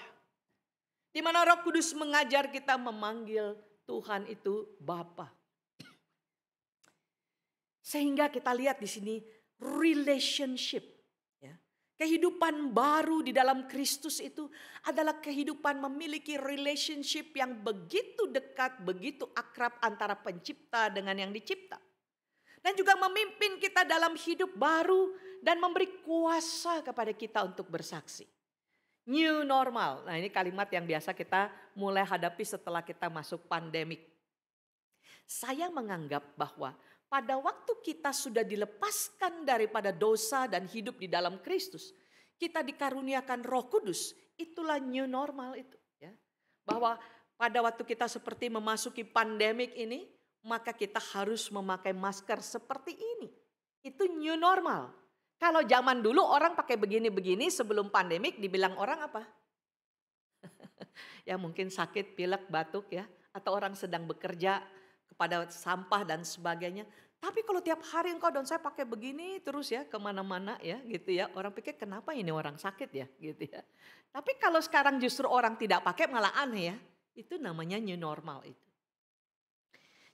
Speaker 8: Di mana Roh Kudus mengajar kita memanggil Tuhan itu Bapa. Sehingga kita lihat di sini relationship. Kehidupan baru di dalam Kristus itu adalah kehidupan memiliki relationship yang begitu dekat, begitu akrab antara pencipta dengan yang dicipta. Dan juga memimpin kita dalam hidup baru dan memberi kuasa kepada kita untuk bersaksi. New normal, nah ini kalimat yang biasa kita mulai hadapi setelah kita masuk pandemik. Saya menganggap bahwa pada waktu kita sudah dilepaskan daripada dosa dan hidup di dalam Kristus, kita dikaruniakan Roh Kudus, itulah new normal itu. Ya. Bahwa pada waktu kita seperti memasuki pandemik ini, maka kita harus memakai masker seperti ini. Itu new normal. Kalau zaman dulu orang pakai begini-begini sebelum pandemik, dibilang orang apa? Ya mungkin sakit, pilek, batuk ya, atau orang sedang bekerja kepada sampah dan sebagainya. Tapi kalau tiap hari engkau dan saya pakai begini terus ya kemana-mana ya gitu ya. Orang pikir kenapa ini orang sakit ya gitu ya. Tapi kalau sekarang justru orang tidak pakai malah aneh ya. Itu namanya new normal itu.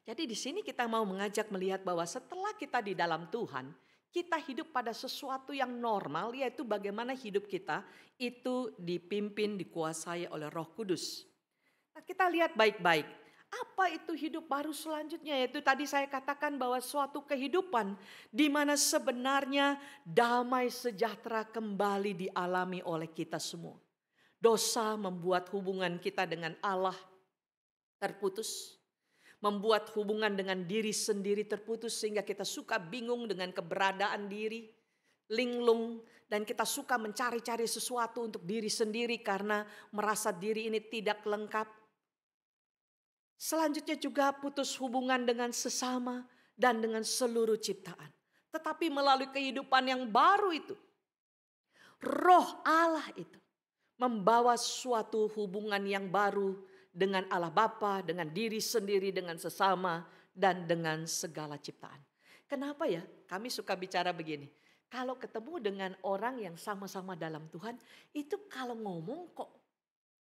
Speaker 8: Jadi di sini kita mau mengajak melihat bahwa setelah kita di dalam Tuhan, kita hidup pada sesuatu yang normal, yaitu bagaimana hidup kita itu dipimpin, dikuasai oleh Roh Kudus. Nah, kita lihat baik-baik. Apa itu hidup baru selanjutnya? Yaitu tadi saya katakan bahwa suatu kehidupan di mana sebenarnya damai sejahtera kembali dialami oleh kita semua. Dosa membuat hubungan kita dengan Allah terputus. Membuat hubungan dengan diri sendiri terputus sehingga kita suka bingung dengan keberadaan diri. Linglung dan kita suka mencari-cari sesuatu untuk diri sendiri karena merasa diri ini tidak lengkap. Selanjutnya juga putus hubungan dengan sesama dan dengan seluruh ciptaan. Tetapi melalui kehidupan yang baru itu, Roh Allah itu membawa suatu hubungan yang baru dengan Allah Bapa, dengan diri sendiri, dengan sesama, dan dengan segala ciptaan. Kenapa ya? Kami suka bicara begini. Kalau ketemu dengan orang yang sama-sama dalam Tuhan, itu kalau ngomong kok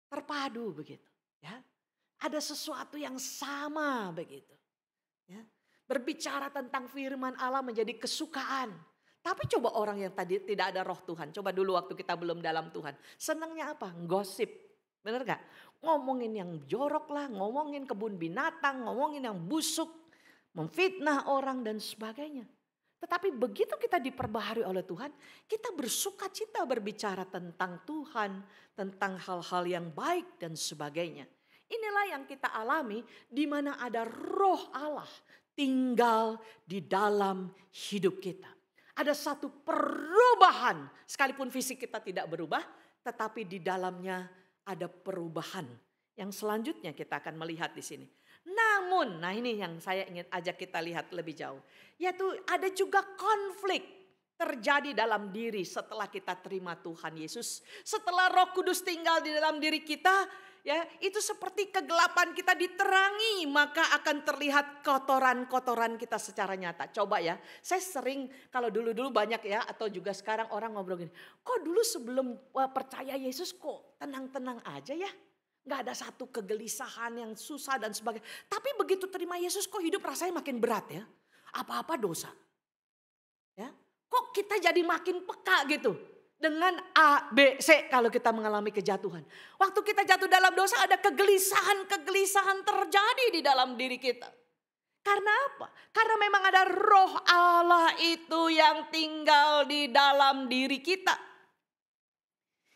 Speaker 8: terpadu begitu. Ya. Ada sesuatu yang sama begitu. Ya. Berbicara tentang firman Allah menjadi kesukaan. Tapi coba orang yang tadi tidak ada roh Tuhan. Coba dulu waktu kita belum dalam Tuhan. Senangnya apa? Gosip. Benar gak? Ngomongin yang jorok lah. Ngomongin kebun binatang. Ngomongin yang busuk. Memfitnah orang dan sebagainya. Tetapi begitu kita diperbaharui oleh Tuhan. Kita bersuka cita berbicara tentang Tuhan. Tentang hal-hal yang baik dan sebagainya. Inilah yang kita alami di mana ada Roh Allah tinggal di dalam hidup kita. Ada satu perubahan, sekalipun fisik kita tidak berubah, tetapi di dalamnya ada perubahan. Yang selanjutnya kita akan melihat di sini. Namun, nah ini yang saya ingin ajak kita lihat lebih jauh. Yaitu ada juga konflik terjadi dalam diri setelah kita terima Tuhan Yesus. Setelah Roh Kudus tinggal di dalam diri kita, ya, itu seperti kegelapan kita diterangi, maka akan terlihat kotoran-kotoran kita secara nyata. Coba ya, saya sering kalau dulu-dulu banyak ya, atau juga sekarang orang ngobrol gini, kok dulu sebelum percaya Yesus kok tenang-tenang aja ya. Gak ada satu kegelisahan yang susah dan sebagainya. Tapi begitu terima Yesus kok hidup rasanya makin berat ya. Apa-apa dosa. Ya, kok kita jadi makin peka gitu. Dengan A, B, C kalau kita mengalami kejatuhan. Waktu kita jatuh dalam dosa ada kegelisahan-kegelisahan terjadi di dalam diri kita. Karena apa? Karena memang ada Roh Allah itu yang tinggal di dalam diri kita.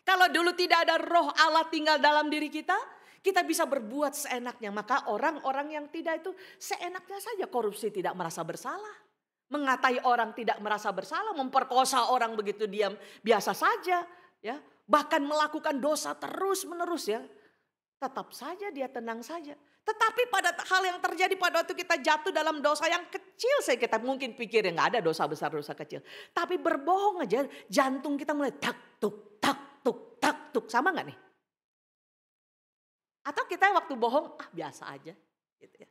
Speaker 8: Kalau dulu tidak ada Roh Allah tinggal dalam diri kita kita bisa berbuat seenaknya. Maka orang-orang yang tidak itu seenaknya saja korupsi, tidak merasa bersalah. Mengatai orang tidak merasa bersalah, memperkosa orang begitu diam biasa saja, ya. Bahkan melakukan dosa terus-menerus, ya. Tetap saja dia tenang saja. Tetapi pada hal yang terjadi pada waktu kita jatuh dalam dosa yang kecil, saya kita mungkin pikir ya nggak ada dosa besar, dosa kecil. Tapi berbohong aja, jantung kita mulai tak tuk tak tuk tak tuk, sama nggak nih? Atau kita waktu bohong, biasa aja, gitu ya.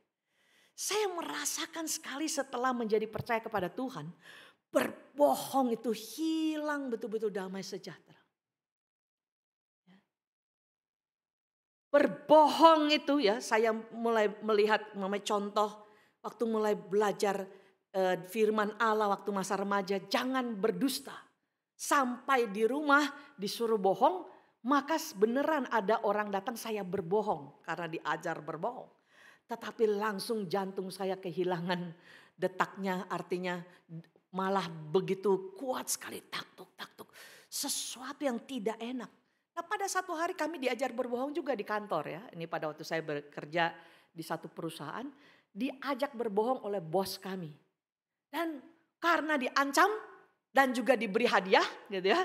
Speaker 8: Saya merasakan sekali setelah menjadi percaya kepada Tuhan, berbohong itu hilang betul-betul damai sejahtera. Berbohong itu ya, saya mulai melihat contoh waktu mulai belajar firman Allah waktu masa remaja, jangan berdusta. Sampai di rumah disuruh bohong, maka beneran ada orang datang saya berbohong karena diajar berbohong. Tetapi langsung jantung saya kehilangan detaknya, artinya malah begitu kuat sekali tak-tuk. Sesuatu yang tidak enak. Nah pada satu hari kami diajar berbohong juga di kantor ya. Ini pada waktu saya bekerja di satu perusahaan, diajak berbohong oleh bos kami. Dan karena diancam dan juga diberi hadiah gitu ya.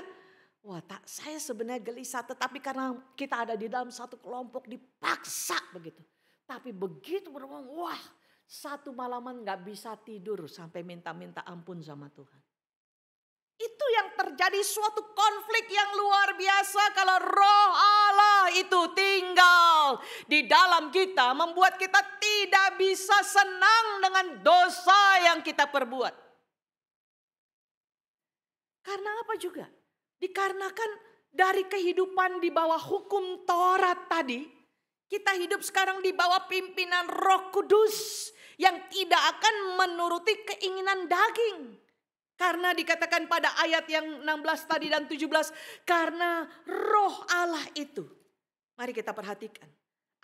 Speaker 8: Wah, saya sebenarnya gelisah, tetapi karena kita ada di dalam satu kelompok dipaksa begitu. Tapi begitu berbohong, wah, satu malaman gak bisa tidur sampai minta-minta ampun sama Tuhan. Itu yang terjadi, suatu konflik yang luar biasa kalau Roh Allah itu tinggal di dalam kita, membuat kita tidak bisa senang dengan dosa yang kita perbuat. Karena apa juga? Dikarenakan dari kehidupan di bawah hukum Taurat tadi, kita hidup sekarang di bawah pimpinan Roh Kudus yang tidak akan menuruti keinginan daging. Karena dikatakan pada ayat yang 16 tadi dan 17, karena Roh Allah itu. Mari kita perhatikan.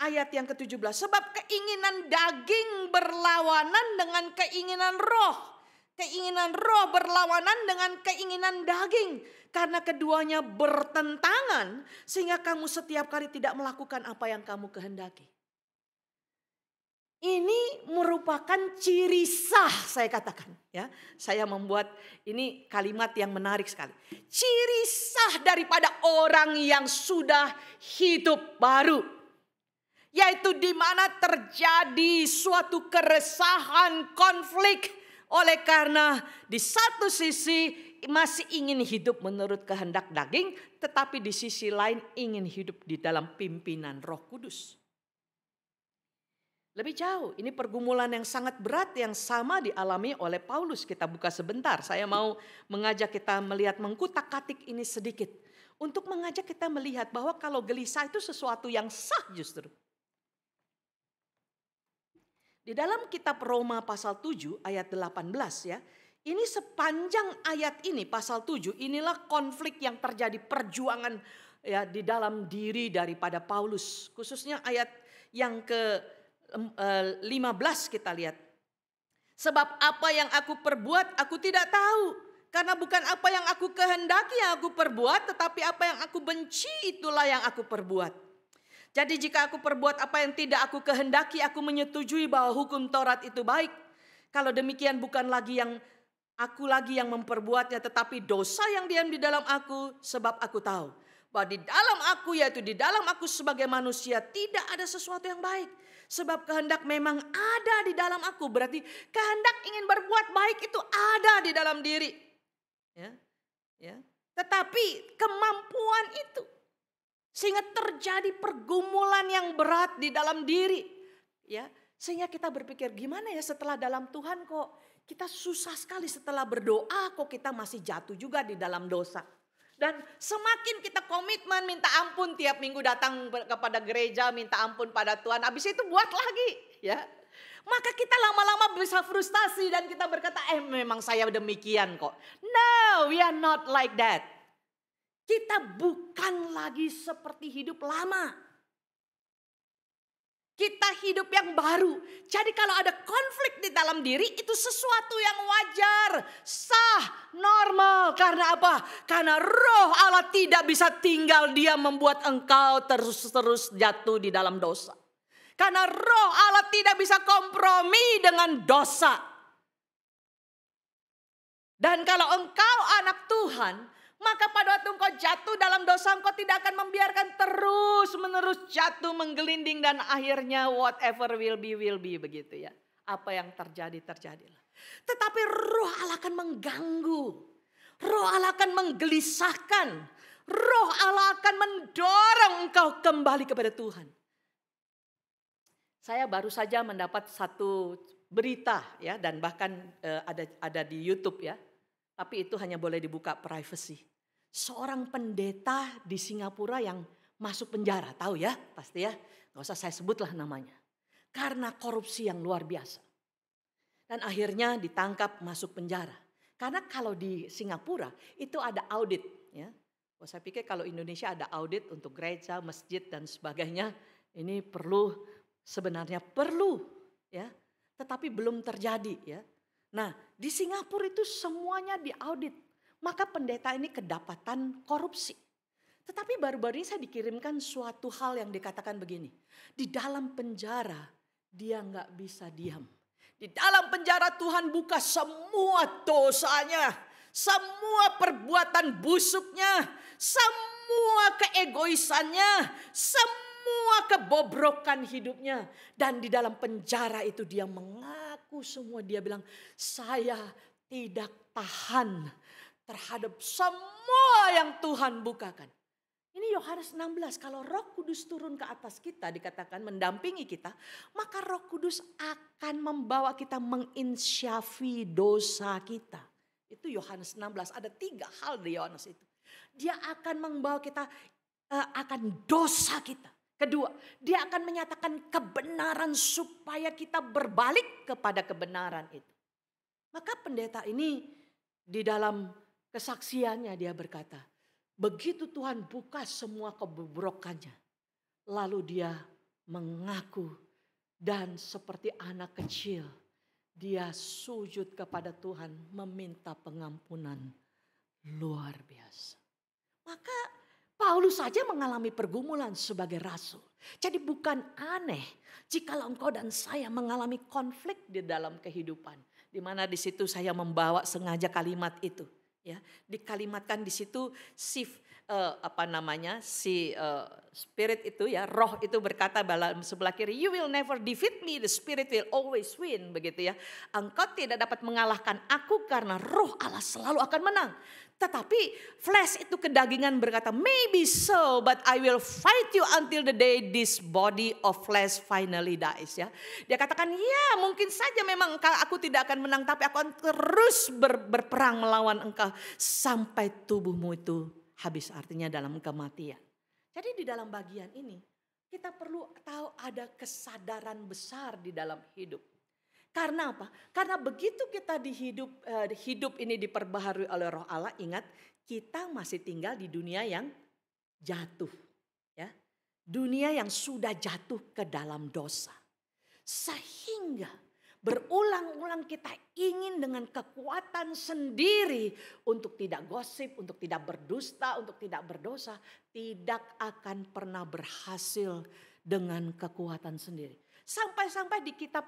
Speaker 8: Ayat yang ke-17, sebab keinginan daging berlawanan dengan keinginan roh. Keinginan roh berlawanan dengan keinginan daging. Karena keduanya bertentangan sehingga kamu setiap kali tidak melakukan apa yang kamu kehendaki. Ini merupakan ciri sah, saya katakan ya. Saya membuat ini kalimat yang menarik sekali. Ciri sah daripada orang yang sudah hidup baru. Yaitu di mana terjadi suatu keresahan, konflik. Oleh karena di satu sisi masih ingin hidup menurut kehendak daging, tetapi di sisi lain ingin hidup di dalam pimpinan Roh Kudus. Lebih jauh, ini pergumulan yang sangat berat yang sama dialami oleh Paulus. Kita buka sebentar, saya mau mengajak kita melihat mengkutak-katik ini sedikit. Untuk mengajak kita melihat bahwa kalau gelisah itu sesuatu yang sah justru. Di dalam kitab Roma pasal 7 ayat 18 ya. Ini sepanjang ayat ini pasal 7, inilah konflik yang terjadi, perjuangan ya di dalam diri daripada Paulus. Khususnya ayat yang ke-15 kita lihat. Sebab apa yang aku perbuat aku tidak tahu. Karena bukan apa yang aku kehendaki yang aku perbuat, tetapi apa yang aku benci itulah yang aku perbuat. Jadi jika aku perbuat apa yang tidak aku kehendaki, aku menyetujui bahwa hukum Taurat itu baik. Kalau demikian bukan lagi yang aku lagi yang memperbuatnya, tetapi dosa yang diam di dalam aku, sebab aku tahu bahwa di dalam aku, yaitu di dalam aku sebagai manusia, tidak ada sesuatu yang baik. Sebab kehendak memang ada di dalam aku, berarti kehendak ingin berbuat baik itu ada di dalam diri. Ya. Tetapi kemampuan itu, sehingga terjadi pergumulan yang berat di dalam diri. Ya, sehingga kita berpikir gimana ya setelah dalam Tuhan kok kita susah sekali, setelah berdoa kok kita masih jatuh juga di dalam dosa. Dan semakin kita komitmen minta ampun tiap minggu datang kepada gereja minta ampun pada Tuhan, habis itu buat lagi ya. Maka kita lama-lama bisa frustasi dan kita berkata memang saya demikian kok. No, we are not like that. Kita bukan lagi seperti hidup lama. Kita hidup yang baru. Jadi kalau ada konflik di dalam diri itu sesuatu yang wajar, sah, normal. kekal. Karena apa? Karena roh Allah tidak bisa tinggal, dia membuat engkau terus-terus jatuh di dalam dosa. Karena roh Allah tidak bisa kompromi dengan dosa. Dan kalau engkau anak Tuhan, maka pada waktu engkau jatuh dalam dosa, engkau tidak akan membiarkan terus menerus jatuh menggelinding. Dan akhirnya whatever will be begitu ya. Apa yang terjadi, terjadilah. Tetapi roh Allah akan mengganggu. Roh Allah akan menggelisahkan. Roh Allah akan mendorong engkau kembali kepada Tuhan. Saya baru saja mendapat satu berita ya, dan bahkan ada di YouTube ya. Tapi itu hanya boleh dibuka privacy. Seorang pendeta di Singapura yang masuk penjara, tahu ya pasti ya. Gak usah saya sebutlah namanya. Karena korupsi yang luar biasa. Dan akhirnya ditangkap masuk penjara. Karena kalau di Singapura itu ada audit ya. Saya pikir kalau Indonesia ada audit untuk gereja, masjid dan sebagainya. Ini sebenarnya perlu ya. Tetapi belum terjadi ya. Nah, di Singapura itu semuanya diaudit. Maka pendeta ini kedapatan korupsi. Tetapi baru-baru ini saya dikirimkan suatu hal yang dikatakan begini. Di dalam penjara dia nggak bisa diam. Di dalam penjara Tuhan buka semua dosanya. Semua perbuatan busuknya. Semua keegoisannya. Semua kebobrokan hidupnya. Dan di dalam penjara itu dia mengaku semua. Dia bilang, saya tidak tahan terhadap semua yang Tuhan bukakan. Ini Yohanes 16, kalau Roh Kudus turun ke atas kita, dikatakan mendampingi kita, maka Roh Kudus akan membawa kita menginsyafi dosa kita. Itu Yohanes 16, ada 3 hal di Yohanes itu. Dia akan membawa kita akan dosa kita. Kedua, dia akan menyatakan kebenaran supaya kita berbalik kepada kebenaran itu. Maka pendeta ini di dalam kesaksiannya dia berkata, begitu Tuhan buka semua kebobrokannya, lalu dia mengaku dan seperti anak kecil dia sujud kepada Tuhan meminta pengampunan luar biasa. Maka Paulus saja mengalami pergumulan sebagai rasul. Jadi bukan aneh jikalau engkau dan saya mengalami konflik di dalam kehidupan. Di mana di situ saya membawa sengaja kalimat itu. Ya, dikalimatkan di situ si spirit itu ya, roh itu berkata dalam sebelah kiri, you will never defeat me, the spirit will always win, begitu ya. Engkau tidak dapat mengalahkan aku karena roh Allah selalu akan menang. Tetapi flesh itu kedagingan berkata, maybe so, but I will fight you until the day this body of flesh finally dies. Ya, dia katakan, ya mungkin saja memang aku tidak akan menang, tapi aku akan terus berperang melawan engkau sampai tubuhmu itu habis, artinya dalam kematian. Jadi di dalam bagian ini kita perlu tahu ada kesadaran besar di dalam hidup. Karena apa? Karena begitu kita hidup ini diperbaharui oleh Roh Allah, ingat kita masih tinggal di dunia yang jatuh, ya, dunia yang sudah jatuh ke dalam dosa, sehingga berulang-ulang kita ingin dengan kekuatan sendiri untuk tidak gosip, untuk tidak berdusta, untuk tidak berdosa, tidak akan pernah berhasil dengan kekuatan sendiri. Sampai-sampai di kitab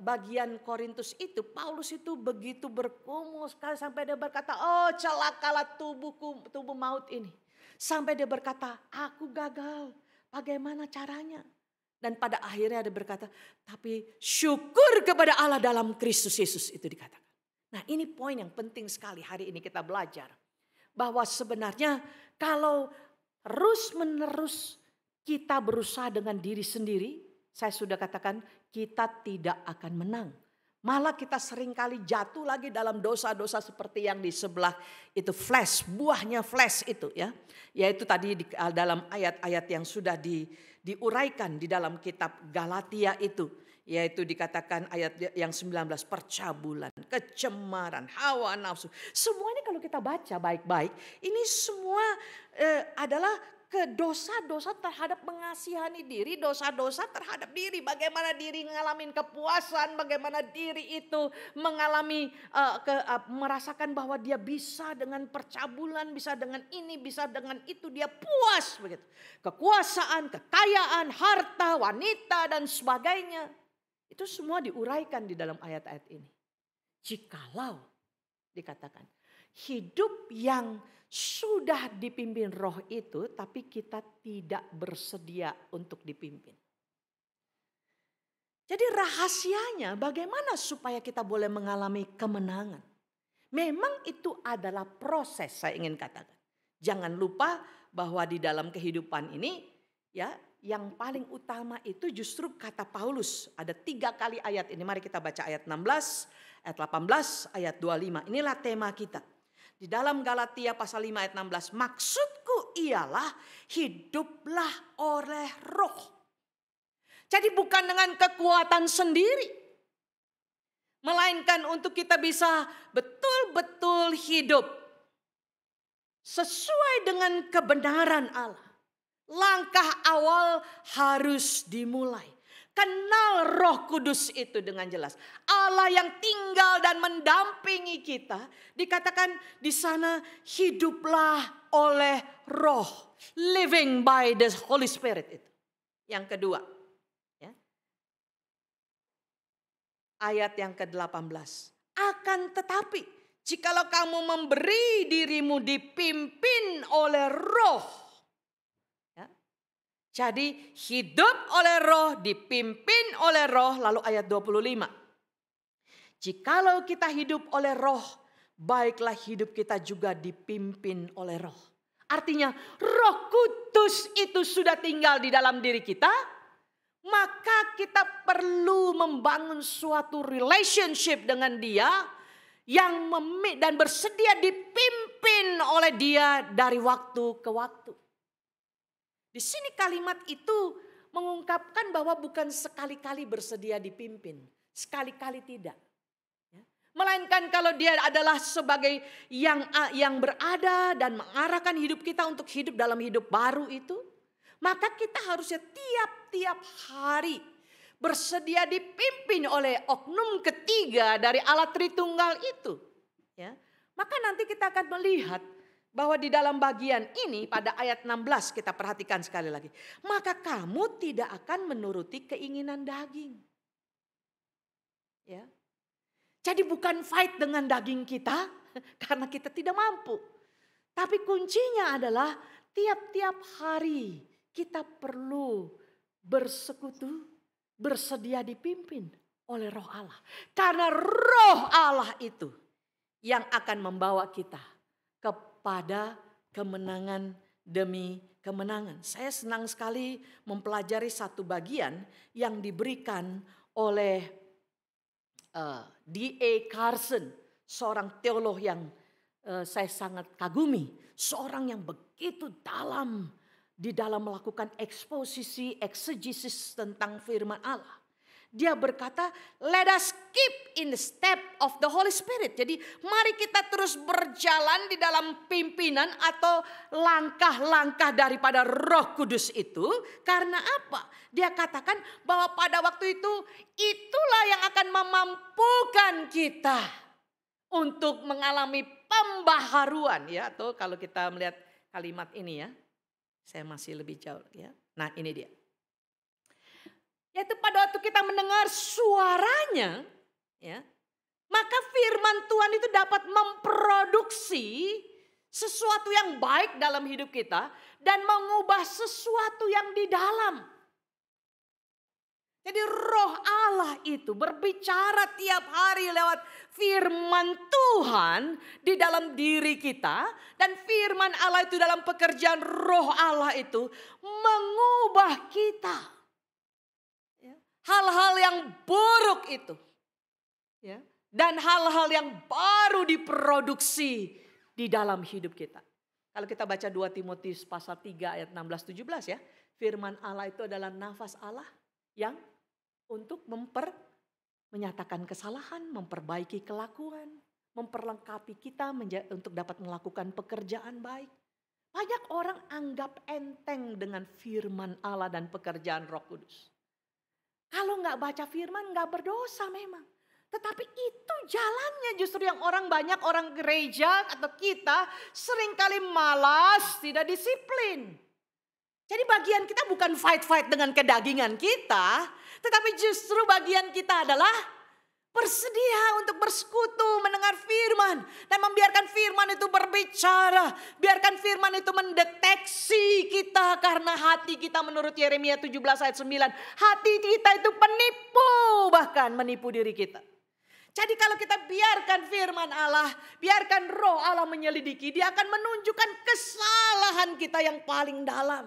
Speaker 8: bagian Korintus itu, Paulus itu begitu bergumul sekali sampai dia berkata, oh celakalah tubuh maut ini. Sampai dia berkata, aku gagal, bagaimana caranya? Dan pada akhirnya dia berkata, tapi syukur kepada Allah dalam Kristus Yesus, itu dikatakan. Nah ini poin yang penting sekali hari ini kita belajar. Bahwa sebenarnya kalau terus-menerus kita berusaha dengan diri sendiri, saya sudah katakan kita tidak akan menang. Malah kita seringkali jatuh lagi dalam dosa-dosa seperti yang di sebelah itu flesh, buahnya flesh itu ya. Yaitu tadi dalam ayat-ayat yang sudah diuraikan di dalam kitab Galatia itu. Yaitu dikatakan ayat yang 19, percabulan, kecemaran, hawa nafsu. Semua ini kalau kita baca baik-baik, ini semua adalah ke dosa-dosa terhadap mengasihani diri, dosa-dosa terhadap diri. Bagaimana diri ngalamin kepuasan, bagaimana diri itu mengalami merasakan bahwa dia bisa dengan percabulan, bisa dengan ini, bisa dengan itu, dia puas begitu. Kekuasaan, kekayaan, harta, wanita dan sebagainya. Itu semua diuraikan di dalam ayat-ayat ini. Jikalau dikatakan hidup yang sudah dipimpin roh itu, tapi kita tidak bersedia untuk dipimpin. Jadi rahasianya bagaimana supaya kita boleh mengalami kemenangan. Memang itu adalah proses, saya ingin katakan. Jangan lupa bahwa di dalam kehidupan ini ya, yang paling utama itu justru kata Paulus. Ada 3 kali ayat ini. Mari kita baca ayat 16, ayat 18, ayat 25. Inilah tema kita. Di dalam Galatia pasal 5 ayat 16. Maksudku ialah hiduplah oleh roh. Jadi bukan dengan kekuatan sendiri. Melainkan untuk kita bisa betul-betul hidup sesuai dengan kebenaran Allah. Langkah awal harus dimulai. Kenal Roh Kudus itu dengan jelas. Allah yang tinggal dan mendampingi kita. Dikatakan di sana hiduplah oleh Roh. Living by the Holy Spirit itu. Yang kedua. Ya. Ayat yang ke-18. Akan tetapi jikalau kamu memberi dirimu dipimpin oleh Roh. Jadi hidup oleh roh, dipimpin oleh roh. Lalu ayat 25. Jikalau kita hidup oleh roh, baiklah hidup kita juga dipimpin oleh roh. Artinya Roh Kudus itu sudah tinggal di dalam diri kita. Maka kita perlu membangun suatu relationship dengan dia. Dan bersedia dipimpin oleh dia dari waktu ke waktu. Di sini kalimat itu mengungkapkan bahwa bukan sekali-kali bersedia dipimpin. Sekali-kali tidak. Melainkan kalau dia adalah sebagai yang berada dan mengarahkan hidup kita untuk hidup dalam hidup baru itu. Maka kita harusnya tiap-tiap hari bersedia dipimpin oleh oknum ketiga dari Allah Tritunggal itu. Ya. Maka nanti kita akan melihat bahwa di dalam bagian ini pada ayat 16 kita perhatikan sekali lagi. Maka kamu tidak akan menuruti keinginan daging. Ya. Jadi bukan fight dengan daging kita karena kita tidak mampu. Tapi kuncinya adalah tiap-tiap hari kita perlu bersekutu, bersedia dipimpin oleh Roh Allah. Karena Roh Allah itu yang akan membawa kita kepada kemenangan demi kemenangan. Saya senang sekali mempelajari satu bagian yang diberikan oleh D.A. Carson, seorang teolog yang saya sangat kagumi, seorang yang begitu dalam di dalam melakukan eksposisi, eksegesis tentang firman Allah. Dia berkata, let us keep in the step of the Holy Spirit. Jadi mari kita terus berjalan di dalam pimpinan atau langkah-langkah daripada Roh Kudus itu. Karena apa? Dia katakan bahwa pada waktu itu itulah yang akan memampukan kita untuk mengalami pembaharuan. Ya, atau kalau kita melihat kalimat ini ya, saya masih lebih jauh ya. Nah ini dia. Yaitu pada waktu kita mendengar suaranya, ya, maka firman Tuhan itu dapat memproduksi sesuatu yang baik dalam hidup kita dan mengubah sesuatu yang di dalam. Jadi Roh Allah itu berbicara tiap hari lewat firman Tuhan di dalam diri kita. Dan firman Allah itu dalam pekerjaan Roh Allah itu mengubah kita. Hal-hal yang buruk itu. Ya, dan hal-hal yang baru diproduksi di dalam hidup kita. Kalau kita baca 2 Timotius pasal 3 ayat 16-17 ya. Firman Allah itu adalah nafas Allah yang untuk menyatakan kesalahan, memperbaiki kelakuan, memperlengkapi kita untuk dapat melakukan pekerjaan baik. Banyak orang anggap enteng dengan firman Allah dan pekerjaan Roh Kudus. Kalau nggak baca firman nggak berdosa memang. Tetapi itu jalannya justru yang banyak orang gereja atau kita seringkali malas, tidak disiplin. Jadi bagian kita bukan fight-fight dengan kedagingan kita. Tetapi justru bagian kita adalah bersedia untuk bersekutu, mendengar firman. Dan membiarkan firman itu berbicara. Biarkan firman itu mendeteksi kita. Karena hati kita menurut Yeremia 17 ayat 9. Hati kita itu penipu, bahkan menipu diri kita. Jadi kalau kita biarkan firman Allah, biarkan roh Allah menyelidiki, dia akan menunjukkan kesalahan kita yang paling dalam.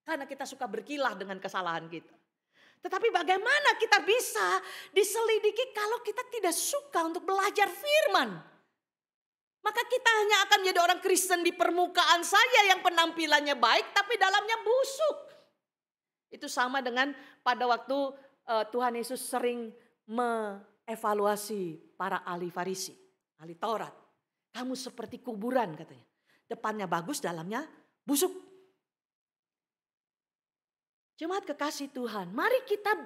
Speaker 8: Karena kita suka berkilah dengan kesalahan kita. Tetapi bagaimana kita bisa diselidiki kalau kita tidak suka untuk belajar firman? Maka kita hanya akan menjadi orang Kristen di permukaan saja yang penampilannya baik tapi dalamnya busuk. Itu sama dengan pada waktu Tuhan Yesus sering evaluasi para ahli Farisi, ahli Taurat. Kamu seperti kuburan katanya. Depannya bagus, dalamnya busuk. Jemaat kekasih Tuhan, mari kita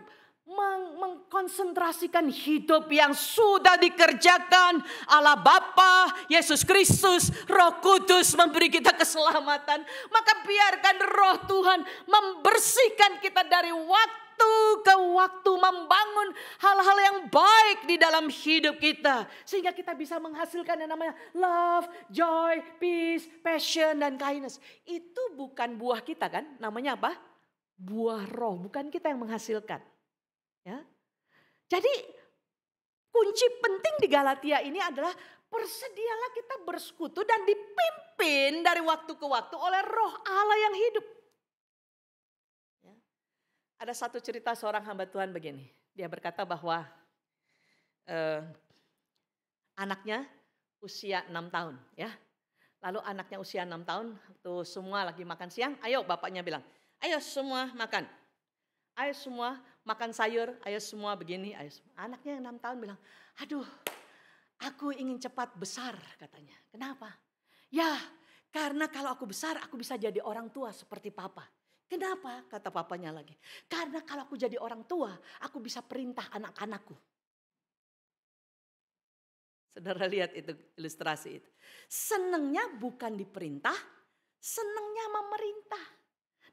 Speaker 8: mengkonsentrasikan hidup yang sudah dikerjakan Allah Bapa, Yesus Kristus, Roh Kudus memberi kita keselamatan. Maka biarkan Roh Tuhan membersihkan kita dari waktu ke waktu, membangun hal-hal yang baik di dalam hidup kita. Sehingga kita bisa menghasilkan yang namanya love, joy, peace, passion, dan kindness. Itu bukan buah kita kan, namanya apa? Buah roh, bukan kita yang menghasilkan. Ya. Jadi kunci penting di Galatia ini adalah bersedialah kita bersekutu dan dipimpin dari waktu ke waktu oleh roh Allah yang hidup. Ya. Ada satu cerita seorang hamba Tuhan begini. Dia berkata bahwa anaknya usia 6 tahun. Ya. Lalu anaknya usia 6 tahun, waktu semua lagi makan siang, ayo bapaknya bilang, ayo semua makan. Ayo semua makan sayur, ayo semua begini. Ayo semua. Anaknya yang 6 tahun bilang, aduh aku ingin cepat besar katanya. Kenapa? Ya karena kalau aku besar aku bisa jadi orang tua seperti papa. Kenapa? Kata papanya lagi. Karena kalau aku jadi orang tua aku bisa perintah anak-anakku. Saudara lihat itu ilustrasi itu. Senangnya bukan diperintah, senangnya memerintah.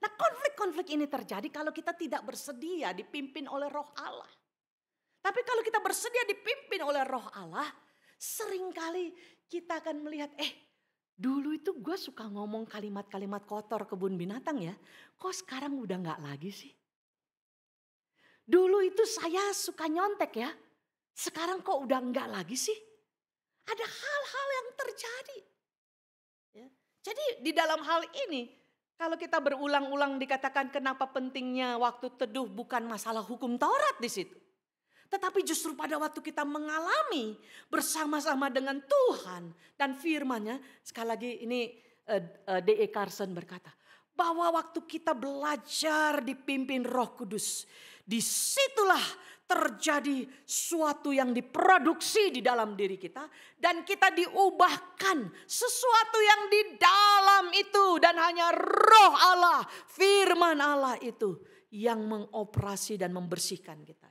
Speaker 8: Nah konflik-konflik ini terjadi kalau kita tidak bersedia dipimpin oleh roh Allah. Tapi kalau kita bersedia dipimpin oleh roh Allah, seringkali kita akan melihat, dulu itu gue suka ngomong kalimat-kalimat kotor kebun binatang ya. Kok sekarang udah gak lagi sih? Dulu itu saya suka nyontek ya. Sekarang kok udah gak lagi sih? Ada hal-hal yang terjadi. Ya. Jadi di dalam hal ini, kalau kita berulang-ulang dikatakan kenapa pentingnya waktu teduh bukan masalah hukum Taurat di situ. Tetapi justru pada waktu kita mengalami bersama-sama dengan Tuhan dan firman-Nya. Sekali lagi ini D.E. Carson berkata. Bahwa waktu kita belajar dipimpin Roh Kudus. Disitulah terjadi suatu yang diproduksi di dalam diri kita. Dan kita diubahkan sesuatu yang di dalam itu. Dan hanya roh Allah, firman Allah itu yang mengoperasi dan membersihkan kita.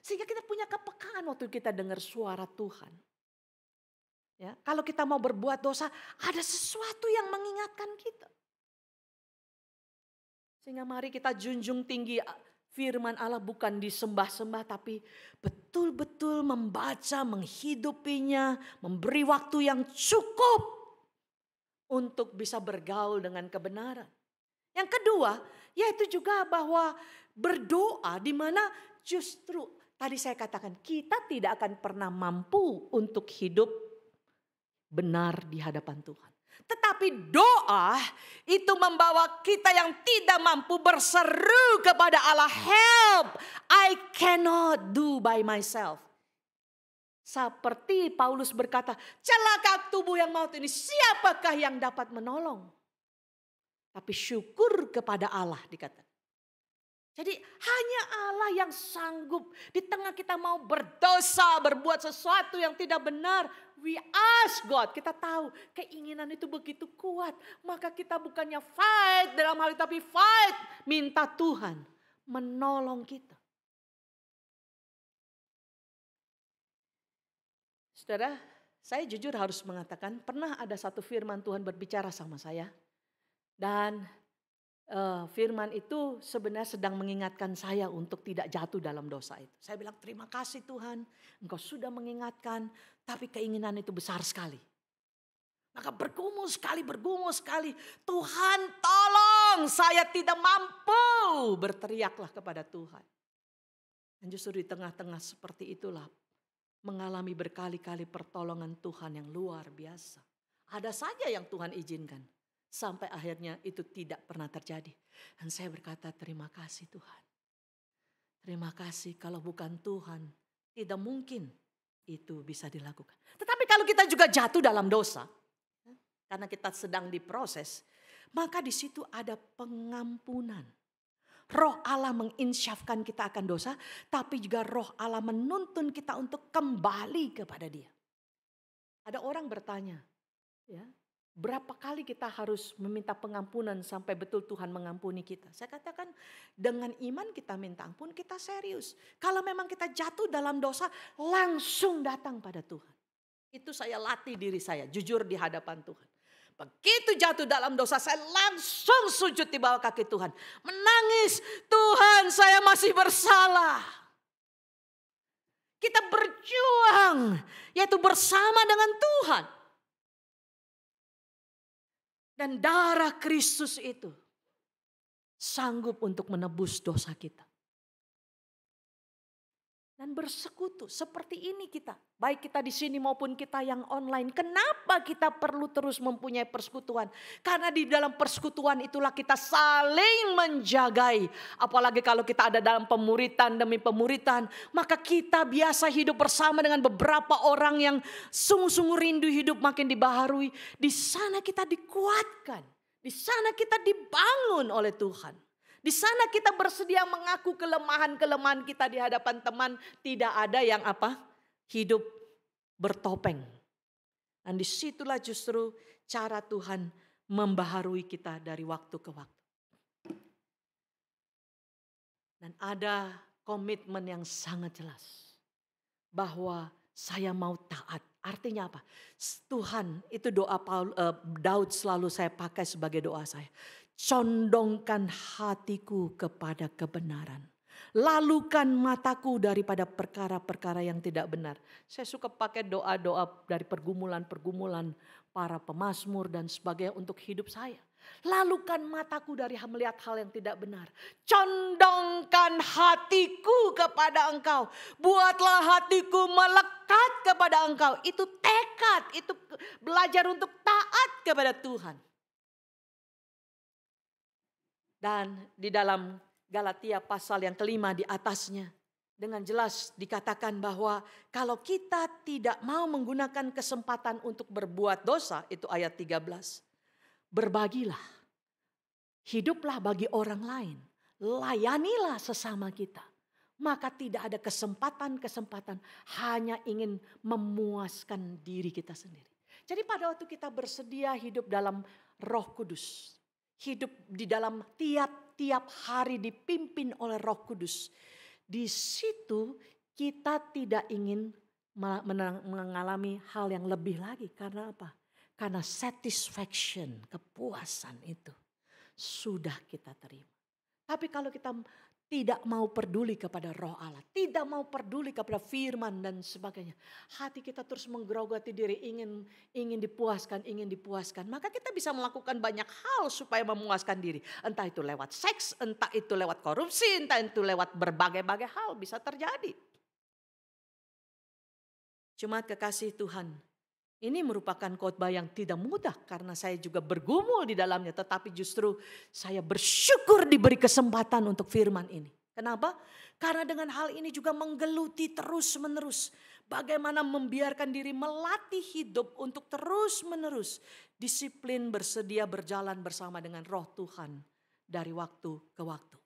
Speaker 8: Sehingga kita punya kepekaan waktu kita dengar suara Tuhan. Ya, kalau kita mau berbuat dosa, ada sesuatu yang mengingatkan kita. Sehingga mari kita junjung tinggi firman Allah, bukan disembah-sembah tapi betul-betul membaca, menghidupinya, memberi waktu yang cukup untuk bisa bergaul dengan kebenaran. Yang kedua, yaitu juga bahwa berdoa di mana justru tadi saya katakan kita tidak akan pernah mampu untuk hidup benar di hadapan Tuhan. Tetapi doa itu membawa kita yang tidak mampu berseru kepada Allah, help, I cannot do by myself. Seperti Paulus berkata, celaka tubuh yang maut ini, siapakah yang dapat menolong? Tapi syukur kepada Allah dikatakan. Jadi hanya Allah yang sanggup di tengah kita mau berdosa, berbuat sesuatu yang tidak benar. We ask God, kita tahu keinginan itu begitu kuat. Maka kita bukannya fight dalam hal itu, tapi fight. Minta Tuhan menolong kita. Saudara, saya jujur harus mengatakan pernah ada satu firman Tuhan berbicara sama saya. Dan firman itu sebenarnya sedang mengingatkan saya untuk tidak jatuh dalam dosa itu. Saya bilang terima kasih Tuhan, Engkau sudah mengingatkan, tapi keinginan itu besar sekali. Maka bergumul sekali, Tuhan tolong, saya tidak mampu, berteriaklah kepada Tuhan. Dan justru di tengah-tengah seperti itulah, mengalami berkali-kali pertolongan Tuhan yang luar biasa. Ada saja yang Tuhan izinkan. Sampai akhirnya itu tidak pernah terjadi. Dan saya berkata terima kasih Tuhan. Terima kasih, kalau bukan Tuhan tidak mungkin itu bisa dilakukan. Tetapi kalau kita juga jatuh dalam dosa, karena kita sedang diproses, maka di situ ada pengampunan. Roh Allah menginsyafkan kita akan dosa, tapi juga Roh Allah menuntun kita untuk kembali kepada Dia. Ada orang bertanya, ya, berapa kali kita harus meminta pengampunan sampai betul Tuhan mengampuni kita? Saya katakan dengan iman kita minta ampun, kita serius. Kalau memang kita jatuh dalam dosa, langsung datang pada Tuhan. Itu saya latih diri saya, jujur di hadapan Tuhan. Begitu jatuh dalam dosa, saya langsung sujud di bawah kaki Tuhan. Menangis, Tuhan saya masih bersalah. Kita berjuang, yaitu bersama dengan Tuhan. Dan darah Kristus itu sanggup untuk menebus dosa kita. Dan bersekutu seperti ini kita. Baik kita di sini maupun kita yang online. Kenapa kita perlu terus mempunyai persekutuan? Karena di dalam persekutuan itulah kita saling menjagai. Apalagi kalau kita ada dalam pemuritan demi pemuritan. Maka kita biasa hidup bersama dengan beberapa orang yang sungguh-sungguh rindu hidup makin dibaharui. Di sana kita dikuatkan. Di sana kita dibangun oleh Tuhan. Di sana kita bersedia mengaku kelemahan-kelemahan kita di hadapan teman. Tidak ada yang hidup bertopeng. Dan disitulah justru cara Tuhan membaharui kita dari waktu ke waktu. Dan ada komitmen yang sangat jelas. Bahwa saya mau taat. Artinya apa? Tuhan, itu doa Daud selalu saya pakai sebagai doa saya. Condongkan hatiku kepada kebenaran. Lalukan mataku daripada perkara-perkara yang tidak benar. Saya suka pakai doa-doa dari pergumulan-pergumulan para pemazmur dan sebagainya untuk hidup saya. Lalukan mataku dari melihat hal yang tidak benar. Condongkan hatiku kepada Engkau. Buatlah hatiku melekat kepada Engkau. Itu tekad, itu belajar untuk taat kepada Tuhan. Dan di dalam Galatia pasal yang kelima di atasnya. Dengan jelas dikatakan bahwa kalau kita tidak mau menggunakan kesempatan untuk berbuat dosa. Itu ayat 13. Berbagilah. Hiduplah bagi orang lain. Layanilah sesama kita. Maka tidak ada kesempatan-kesempatan. Hanya ingin memuaskan diri kita sendiri. Jadi pada waktu kita bersedia hidup dalam Roh Kudus. Hidup di dalam tiap-tiap hari dipimpin oleh Roh Kudus. Di situ kita tidak ingin mengalami hal yang lebih lagi. Karena apa? Karena satisfaction, kepuasan itu sudah kita terima. Tapi kalau kita tidak mau peduli kepada Roh Allah, tidak mau peduli kepada firman dan sebagainya, hati kita terus menggerogoti diri, ingin dipuaskan, maka kita bisa melakukan banyak hal supaya memuaskan diri. Entah itu lewat seks, entah itu lewat korupsi, entah itu lewat berbagai-bagai hal bisa terjadi. Cuma kekasih Tuhan, ini merupakan khotbah yang tidak mudah karena saya juga bergumul di dalamnya. Tetapi justru saya bersyukur diberi kesempatan untuk firman ini. Kenapa? Karena dengan hal ini juga menggeluti terus menerus. Bagaimana membiarkan diri melatih hidup untuk terus menerus. Disiplin bersedia berjalan bersama dengan Roh Tuhan dari waktu ke waktu.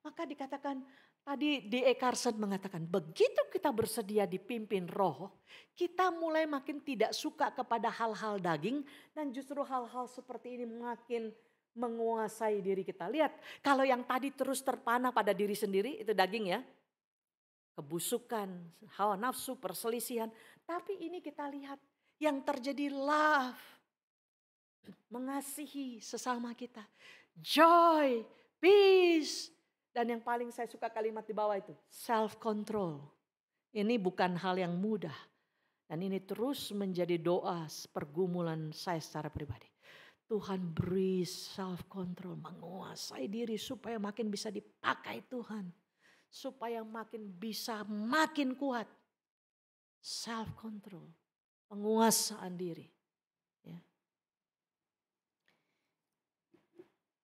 Speaker 8: Maka dikatakan, tadi D.E. Carson mengatakan, begitu kita bersedia dipimpin roh, kita mulai makin tidak suka kepada hal-hal daging, dan justru hal-hal seperti ini makin menguasai diri kita. Lihat, kalau yang tadi terus terpana pada diri sendiri, itu daging ya. Kebusukan, hawa nafsu, perselisihan. Tapi ini kita lihat, yang terjadi love, mengasihi sesama kita. Joy, peace. Dan yang paling saya suka kalimat di bawah itu, self-control. Ini bukan hal yang mudah. Dan ini terus menjadi doa pergumulan saya secara pribadi. Tuhan beri self-control, menguasai diri supaya makin bisa dipakai Tuhan. Supaya makin bisa, makin kuat. Self-control, penguasaan diri. Ya.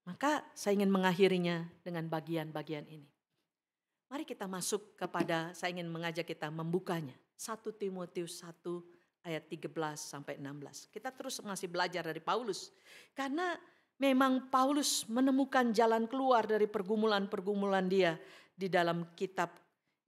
Speaker 8: Maka saya ingin mengakhirinya dengan bagian-bagian ini. Mari kita masuk kepada, saya ingin mengajak kita membukanya. 1 Timotius 1 ayat 13 sampai 16. Kita terus masih belajar dari Paulus. Karena memang Paulus menemukan jalan keluar dari pergumulan-pergumulan dia di dalam kitab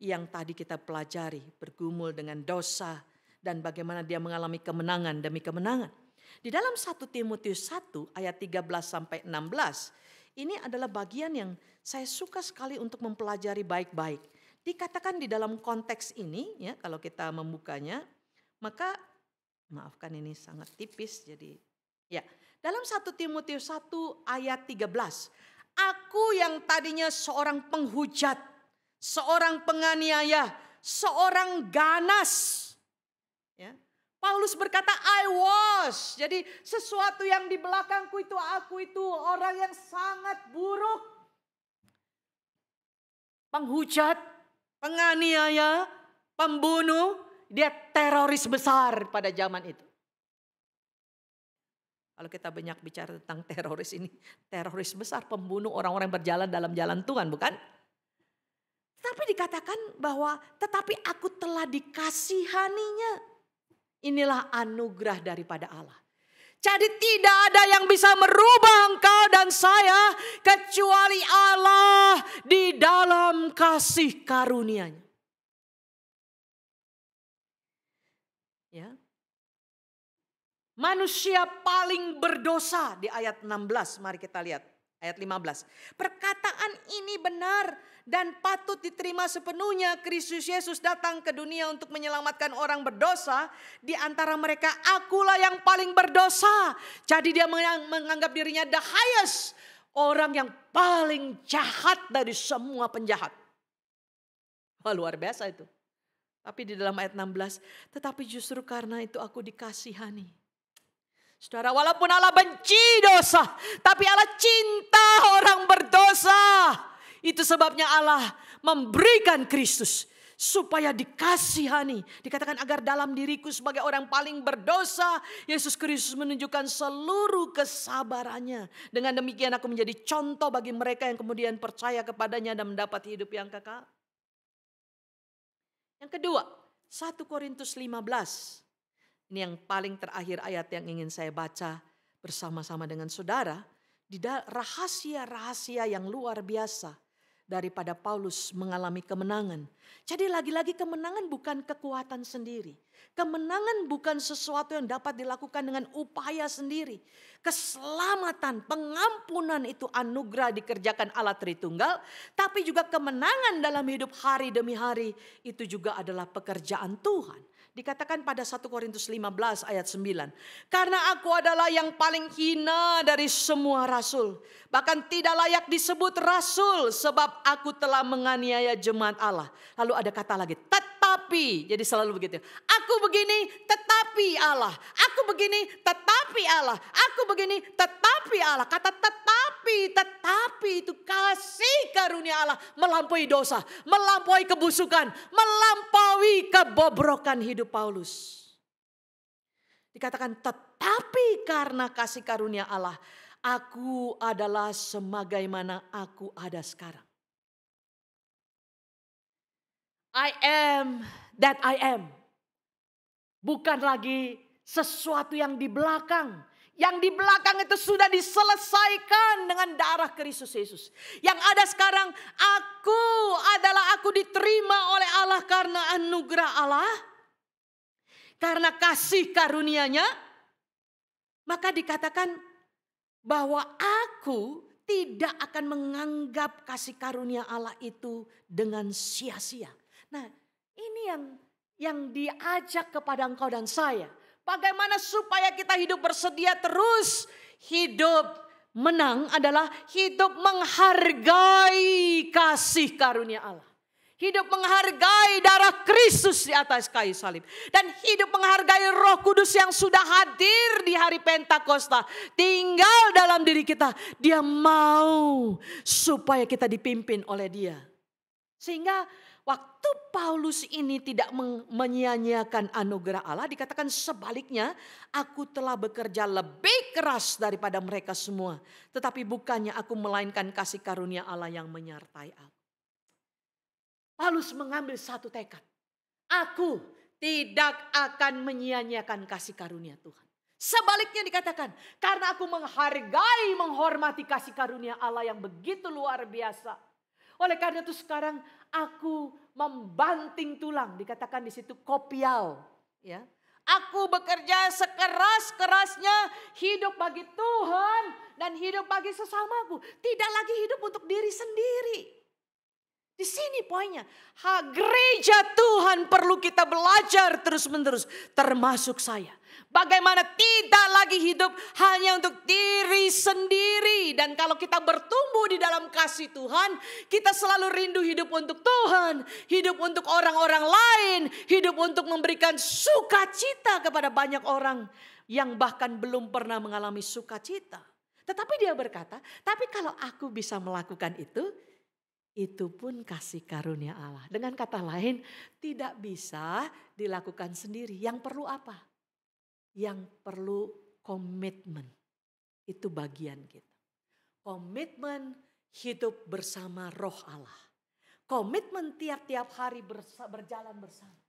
Speaker 8: yang tadi kita pelajari. Bergumul dengan dosa dan bagaimana dia mengalami kemenangan demi kemenangan. Di dalam 1 Timotius 1 ayat 13 sampai 16, ini adalah bagian yang saya suka sekali untuk mempelajari baik-baik. Dikatakan di dalam konteks ini, ya kalau kita membukanya, maka maafkan ini sangat tipis, jadi ya dalam 1 Timotius 1 ayat 13, aku yang tadinya seorang penghujat, seorang penganiaya, seorang ganas, ya. Paulus berkata I was. Jadi sesuatu yang di belakangku itu, aku itu orang yang sangat buruk. Penghujat, penganiaya, pembunuh, dia teroris besar pada zaman itu. Kalau kita banyak bicara tentang teroris ini, teroris besar, pembunuh orang-orang yang berjalan dalam jalan Tuhan, bukan? Tapi dikatakan bahwa tetapi aku telah dikasihaninya. Inilah anugerah daripada Allah. Jadi tidak ada yang bisa merubah engkau dan saya kecuali Allah di dalam kasih karunia-Nya. Ya. Manusia paling berdosa di ayat 16, mari kita lihat. Ayat 15. Perkataan ini benar dan patut diterima sepenuhnya. Kristus Yesus datang ke dunia untuk menyelamatkan orang berdosa. Di antara mereka akulah yang paling berdosa. Jadi dia menganggap dirinya the highest. Orang yang paling jahat dari semua penjahat. Wah, luar biasa itu. Tapi di dalam ayat 16. Tetapi justru karena itu aku dikasihani. Saudara, walaupun Allah benci dosa, tapi Allah cinta orang berdosa. Itu sebabnya Allah memberikan Kristus supaya dikasihani. Dikatakan agar dalam diriku sebagai orang paling berdosa, Yesus Kristus menunjukkan seluruh kesabarannya. Dengan demikian aku menjadi contoh bagi mereka yang kemudian percaya kepadanya dan mendapat hidup yang kekal. Yang kedua, 1 Korintus 15. Ini yang paling terakhir ayat yang ingin saya baca bersama-sama dengan saudara. Di rahasia-rahasia yang luar biasa daripada Paulus mengalami kemenangan. Jadi lagi-lagi kemenangan bukan kekuatan sendiri. Kemenangan bukan sesuatu yang dapat dilakukan dengan upaya sendiri. Keselamatan, pengampunan itu anugerah dikerjakan Allah Tritunggal. Tapi juga kemenangan dalam hidup hari demi hari itu juga adalah pekerjaan Tuhan. Dikatakan pada 1 Korintus 15 ayat 9. Karena aku adalah yang paling hina dari semua rasul. Bahkan tidak layak disebut rasul sebab aku telah menganiaya jemaat Allah. Lalu ada kata lagi, tetapi. Jadi selalu begitu. Aku begini tetapi Allah. Aku begini tetapi Allah. Aku begini tetapi Allah. Kata tetapi itu kasih karunia Allah melampaui dosa, melampaui kebusukan, melampaui kebobrokan hidup Paulus. Dikatakan tetapi karena kasih karunia Allah, aku adalah sebagaimana aku ada sekarang. I am that I am. Bukan lagi sesuatu yang di belakang Yang di belakang itu sudah diselesaikan dengan darah Kristus Yesus. Yang ada sekarang, aku diterima oleh Allah karena anugerah Allah. Karena kasih karunia-Nya. Maka dikatakan bahwa aku tidak akan menganggap kasih karunia Allah itu dengan sia-sia. Nah, ini yang diajak kepada engkau dan saya. Bagaimana supaya kita hidup bersedia terus. Hidup menang adalah hidup menghargai kasih karunia Allah. Hidup menghargai darah Kristus di atas kayu salib. Dan hidup menghargai Roh Kudus yang sudah hadir di hari Pentakosta. Tinggal dalam diri kita. Dia mau supaya kita dipimpin oleh Dia. Sehingga waktu Paulus ini tidak menyia-nyiakan anugerah Allah, dikatakan sebaliknya, aku telah bekerja lebih keras daripada mereka semua. Tetapi bukannya aku melainkan kasih karunia Allah yang menyertai aku. Paulus mengambil satu tekad. Aku tidak akan menyia-nyiakan kasih karunia Tuhan. Sebaliknya dikatakan, karena aku menghargai, menghormati kasih karunia Allah yang begitu luar biasa. Oleh karena itu sekarang aku membanting tulang, dikatakan di situ kopial, ya. Aku bekerja sekeras-kerasnya hidup bagi Tuhan dan hidup bagi sesamaku, tidak lagi hidup untuk diri sendiri. Di sini poinnya, gereja Tuhan perlu kita belajar terus-menerus, termasuk saya. Bagaimana tidak lagi hidup hanya untuk diri sendiri. Dan kalau kita bertumbuh di dalam kasih Tuhan, kita selalu rindu hidup untuk Tuhan, hidup untuk orang-orang lain, hidup untuk memberikan sukacita kepada banyak orang yang bahkan belum pernah mengalami sukacita. Tetapi dia berkata, tapi kalau aku bisa melakukan itu pun kasih karunia Allah. Dengan kata lain, tidak bisa dilakukan sendiri. Yang perlu apa? Yang perlu komitmen. Itu bagian kita. Komitmen hidup bersama Roh Allah. Komitmen tiap-tiap hari berjalan bersama.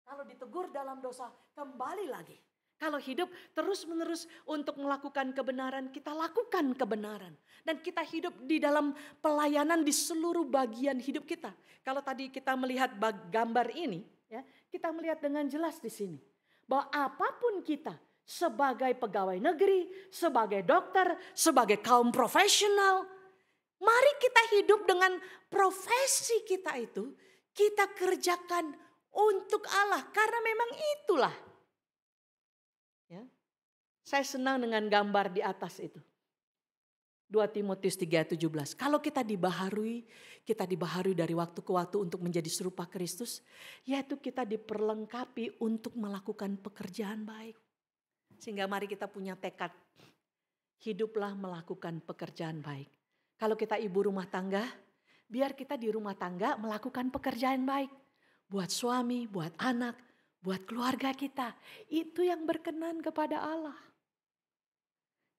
Speaker 8: Kalau ditegur dalam dosa, kembali lagi. Kalau hidup terus-menerus untuk melakukan kebenaran, kita lakukan kebenaran. Dan kita hidup di dalam pelayanan di seluruh bagian hidup kita. Kalau tadi kita melihat gambar ini, ya, kita melihat dengan jelas di sini. Bahwa apapun kita sebagai pegawai negeri, sebagai dokter, sebagai kaum profesional. Mari kita hidup dengan profesi kita itu, kita kerjakan untuk Allah. Karena memang itulah. Ya. Saya senang dengan gambar di atas itu. 2 Timotius 3:17. Kalau kita dibaharui dari waktu ke waktu untuk menjadi serupa Kristus, yaitu kita diperlengkapi untuk melakukan pekerjaan baik. Sehingga mari kita punya tekad, hiduplah melakukan pekerjaan baik. Kalau kita ibu rumah tangga, biar kita di rumah tangga melakukan pekerjaan baik. Buat suami, buat anak, buat keluarga kita. Itu yang berkenan kepada Allah.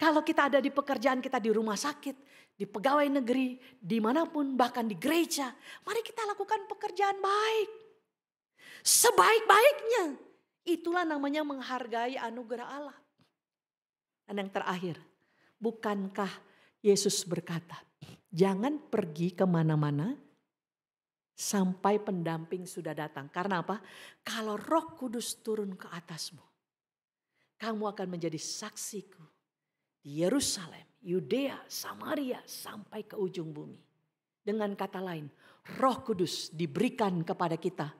Speaker 8: Kalau kita ada di pekerjaan kita di rumah sakit, di pegawai negeri, dimanapun, bahkan di gereja. Mari kita lakukan pekerjaan baik. Sebaik-baiknya. Itulah namanya menghargai anugerah Allah. Dan yang terakhir, bukankah Yesus berkata, jangan pergi kemana-mana sampai pendamping sudah datang. Karena apa? Kalau Roh Kudus turun ke atasmu, kamu akan menjadi saksiku di Yerusalem, Yudea, Samaria, sampai ke ujung bumi. Dengan kata lain, Roh Kudus diberikan kepada kita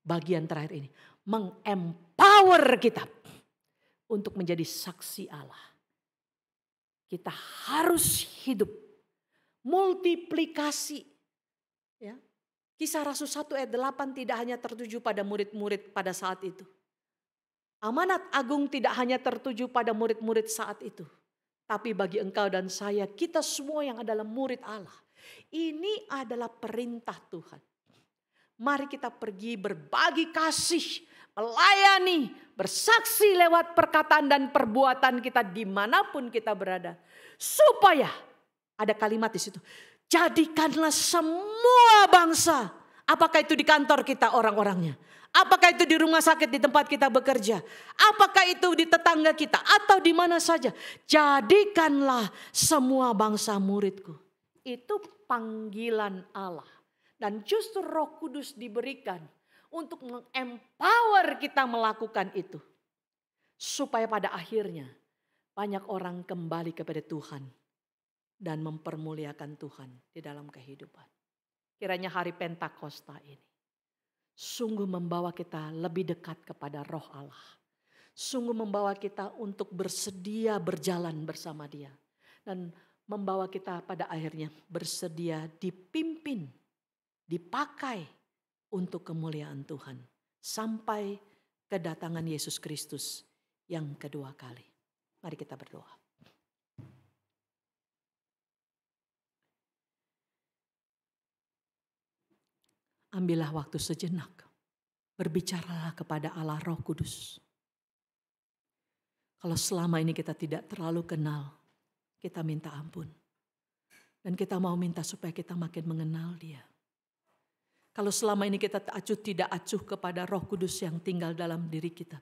Speaker 8: bagian terakhir ini. Mengempower kita untuk menjadi saksi Allah. Kita harus hidup multiplikasi. Ya. Kisah Rasul 1 ayat 8 tidak hanya tertuju pada murid-murid pada saat itu. Amanat agung tidak hanya tertuju pada murid-murid saat itu. Tapi bagi engkau dan saya, kita semua yang adalah murid Allah. Ini adalah perintah Tuhan. Mari kita pergi berbagi kasih, melayani, bersaksi lewat perkataan dan perbuatan kita dimanapun kita berada. Supaya, ada kalimat di situ, jadikanlah semua bangsa, apakah itu di kantor kita orang-orangnya, Apakah itu di rumah sakit di tempat kita bekerja? Apakah itu di tetangga kita atau di mana saja? Jadikanlah semua bangsa muridku. Itu panggilan Allah. Dan justru Roh Kudus diberikan untuk mengempower kita melakukan itu. Supaya pada akhirnya banyak orang kembali kepada Tuhan dan mempermuliakan Tuhan di dalam kehidupan. Kiranya hari Pentakosta ini sungguh membawa kita lebih dekat kepada Roh Allah. Sungguh membawa kita untuk bersedia berjalan bersama Dia. Dan membawa kita pada akhirnya bersedia dipimpin, dipakai untuk kemuliaan Tuhan. Sampai kedatangan Yesus Kristus yang kedua kali. Mari kita berdoa. Ambillah waktu sejenak. Berbicaralah kepada Allah Roh Kudus. Kalau selama ini kita tidak terlalu kenal, kita minta ampun. Dan kita mau minta supaya kita makin mengenal Dia. Kalau selama ini kita tidak acuh kepada Roh Kudus yang tinggal dalam diri kita.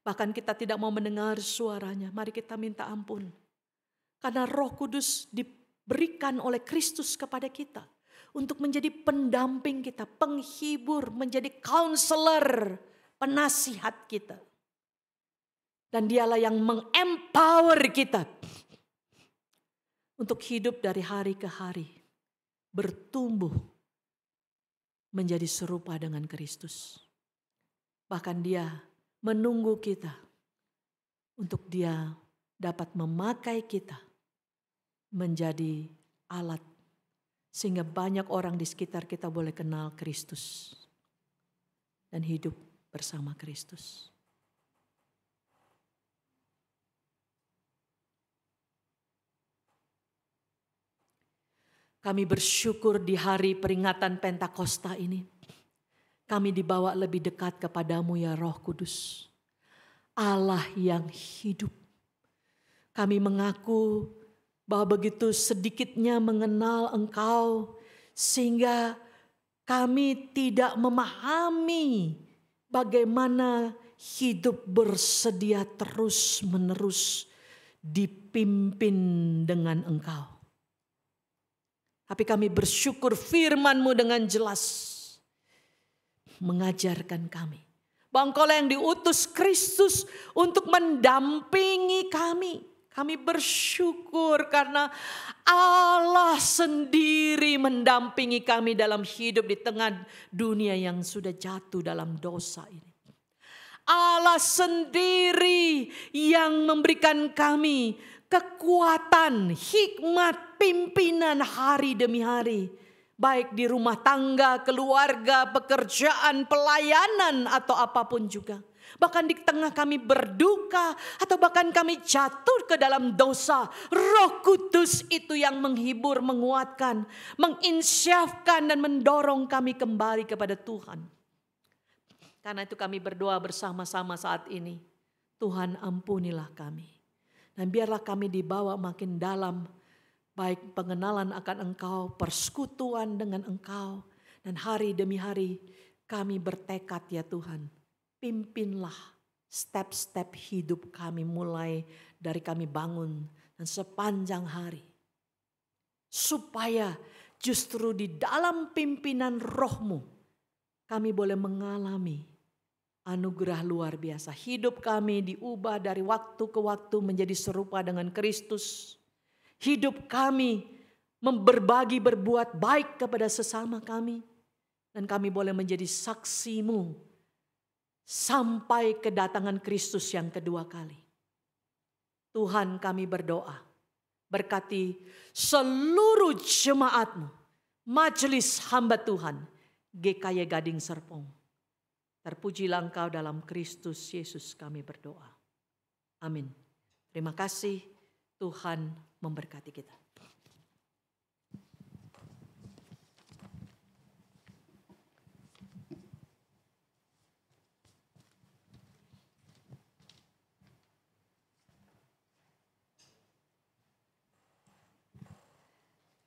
Speaker 8: Bahkan kita tidak mau mendengar suaranya, mari kita minta ampun. Karena Roh Kudus diberikan oleh Kristus kepada kita. Untuk menjadi pendamping kita, penghibur, menjadi counselor, penasihat kita. Dan Dialah yang mengempower kita untuk hidup dari hari ke hari, bertumbuh menjadi serupa dengan Kristus. Bahkan Dia menunggu kita untuk Dia dapat memakai kita menjadi alat. Sehingga banyak orang di sekitar kita boleh kenal Kristus. Dan hidup bersama Kristus. Kami bersyukur di hari peringatan Pentakosta ini. Kami dibawa lebih dekat kepadamu ya Roh Kudus. Allah yang hidup. Kami mengaku bahwa begitu sedikitnya mengenal Engkau sehingga kami tidak memahami bagaimana hidup bersedia terus-menerus dipimpin dengan Engkau. Tapi kami bersyukur firman-Mu dengan jelas mengajarkan kami bahwa Engkaulah yang diutus Kristus untuk mendampingi kami. Kami bersyukur karena Allah sendiri mendampingi kami dalam hidup di tengah dunia yang sudah jatuh dalam dosa ini. Allah sendiri yang memberikan kami kekuatan, hikmat, pimpinan hari demi hari. Baik di rumah tangga, keluarga, pekerjaan, pelayanan atau apapun juga. Bahkan di tengah kami berduka atau bahkan kami jatuh ke dalam dosa. Roh Kudus itu yang menghibur, menguatkan, menginsyafkan dan mendorong kami kembali kepada Tuhan. Karena itu kami berdoa bersama-sama saat ini. Tuhan ampunilah kami. Dan biarlah kami dibawa makin dalam. Baik pengenalan akan Engkau, persekutuan dengan Engkau. Dan hari demi hari kami bertekad ya Tuhan. Pimpinlah step-step hidup kami mulai dari kami bangun dan sepanjang hari. Supaya justru di dalam pimpinan Roh-Mu kami boleh mengalami anugerah luar biasa. Hidup kami diubah dari waktu ke waktu menjadi serupa dengan Kristus. Hidup kami berbagi berbuat baik kepada sesama kami. Dan kami boleh menjadi saksi-Mu. Sampai kedatangan Kristus yang kedua kali. Tuhan kami berdoa. Berkati seluruh jemaat-Mu. Majelis hamba Tuhan. GKY Gading Serpong. Terpujilah Engkau dalam Kristus Yesus kami berdoa. Amin. Terima kasih. Tuhan memberkati kita.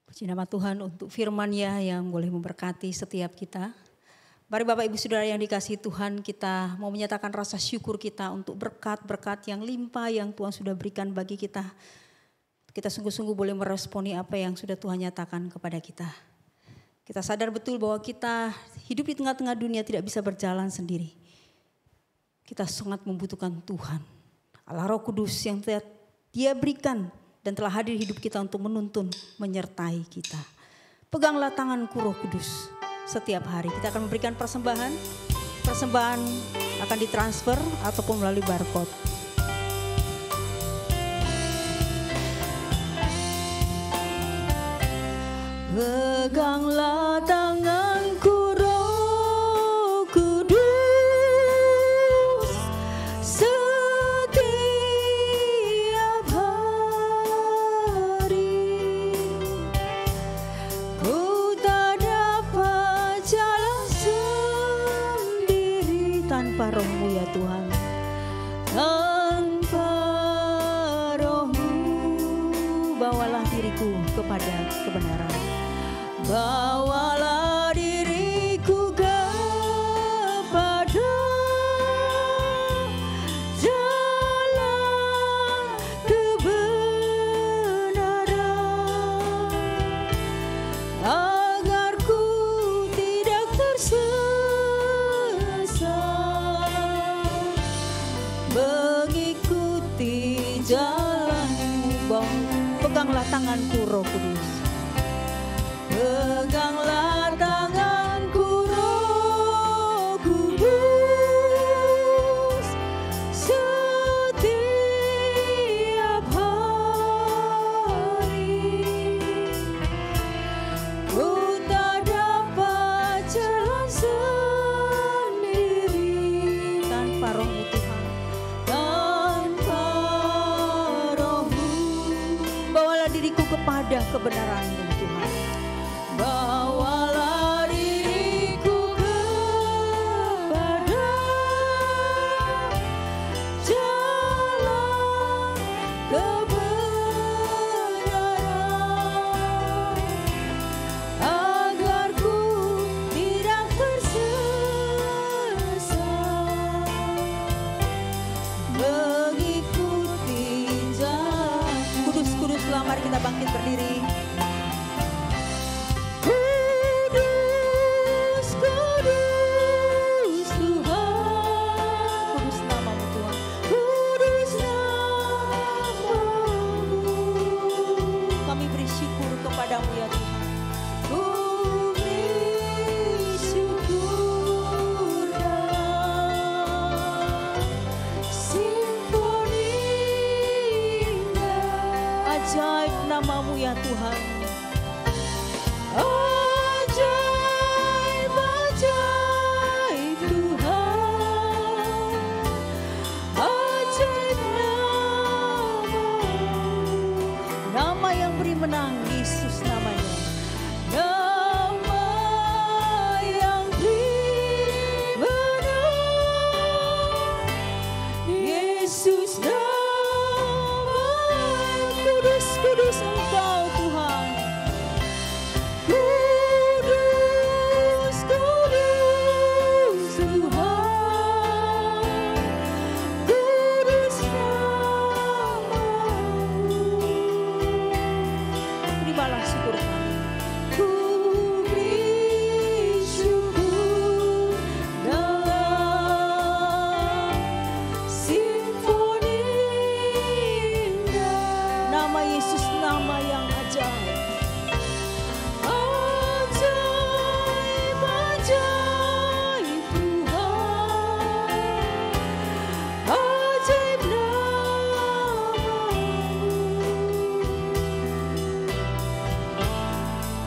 Speaker 4: Puji nama Tuhan untuk firman-Nya yang boleh memberkati setiap kita. Mari Bapak Ibu Saudara yang dikasihi Tuhan, kita mau menyatakan rasa syukur kita untuk berkat-berkat yang limpah yang Tuhan sudah berikan bagi kita. Kita sungguh-sungguh boleh meresponi apa yang sudah Tuhan nyatakan kepada kita. Kita sadar betul bahwa kita hidup di tengah-tengah dunia tidak bisa berjalan sendiri. Kita sangat membutuhkan Tuhan. Allah Roh Kudus yang Dia berikan dan telah hadir hidup kita untuk menuntun, menyertai kita. Peganglah tanganku Roh Kudus. Setiap hari kita akan memberikan persembahan. Persembahan akan ditransfer ataupun melalui barcode. Peganglah tanganku Roh Kudus setiap hari. Ku tak dapat jalan sendiri tanpa Roh-Mu ya Tuhan. Tanpa Roh-Mu bawalah diriku kepada kebenaran. Bawalah diriku kepada jalan kebenaran, agar ku tidak tersesat, mengikuti jalan-Mu. Peganglah tanganku Roh Kudus. Peganglah tanganku Roh Kudus setiap hari. Ku tak dapat jalan sendiri tanpa Roh-Mu Tuhan. Tanpa Roh-Mu bawalah diriku kepada kebenaran-Mu Tuhan. Bawalah diriku kepada jalan kebenaran, agar ku tidak tersesat, mengikuti jalan. Kudus-kuduslah, mari kita bangkit berdiri. Ajaib nama-Mu ya Tuhan. Ajaib, ajaib Tuhan. Ajaib nama-Mu. Nama yang beri menang, Yesus namanya. Nama yang beri menang, Yesus nama. Kudus Engkau Tuhan. Kudus, kudus Tuhan. Kudus nama-Mu. Terimalah syukur kami. Ku beri syukur dalam simfoni indah. Nama Yesus nama yang ajaib. Ajaib, ajaib Tuhan. Ajaib nama-Mu.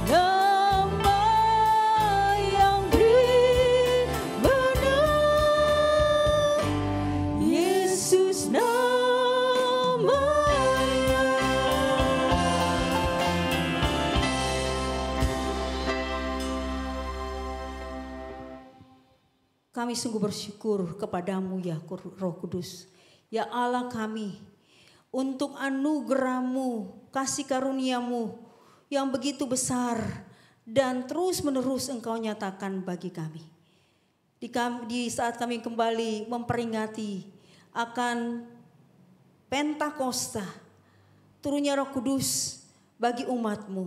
Speaker 4: Nama yang beri menang, Yesus namanya. Kami sungguh bersyukur kepada-Mu ya Roh Kudus. Ya Allah kami, untuk anugerah-Mu, kasih karunia-Mu yang begitu besar dan terus menerus Engkau nyatakan bagi kami. di saat kami kembali memperingati akan Pentakosta, turunnya Roh Kudus bagi umat-Mu.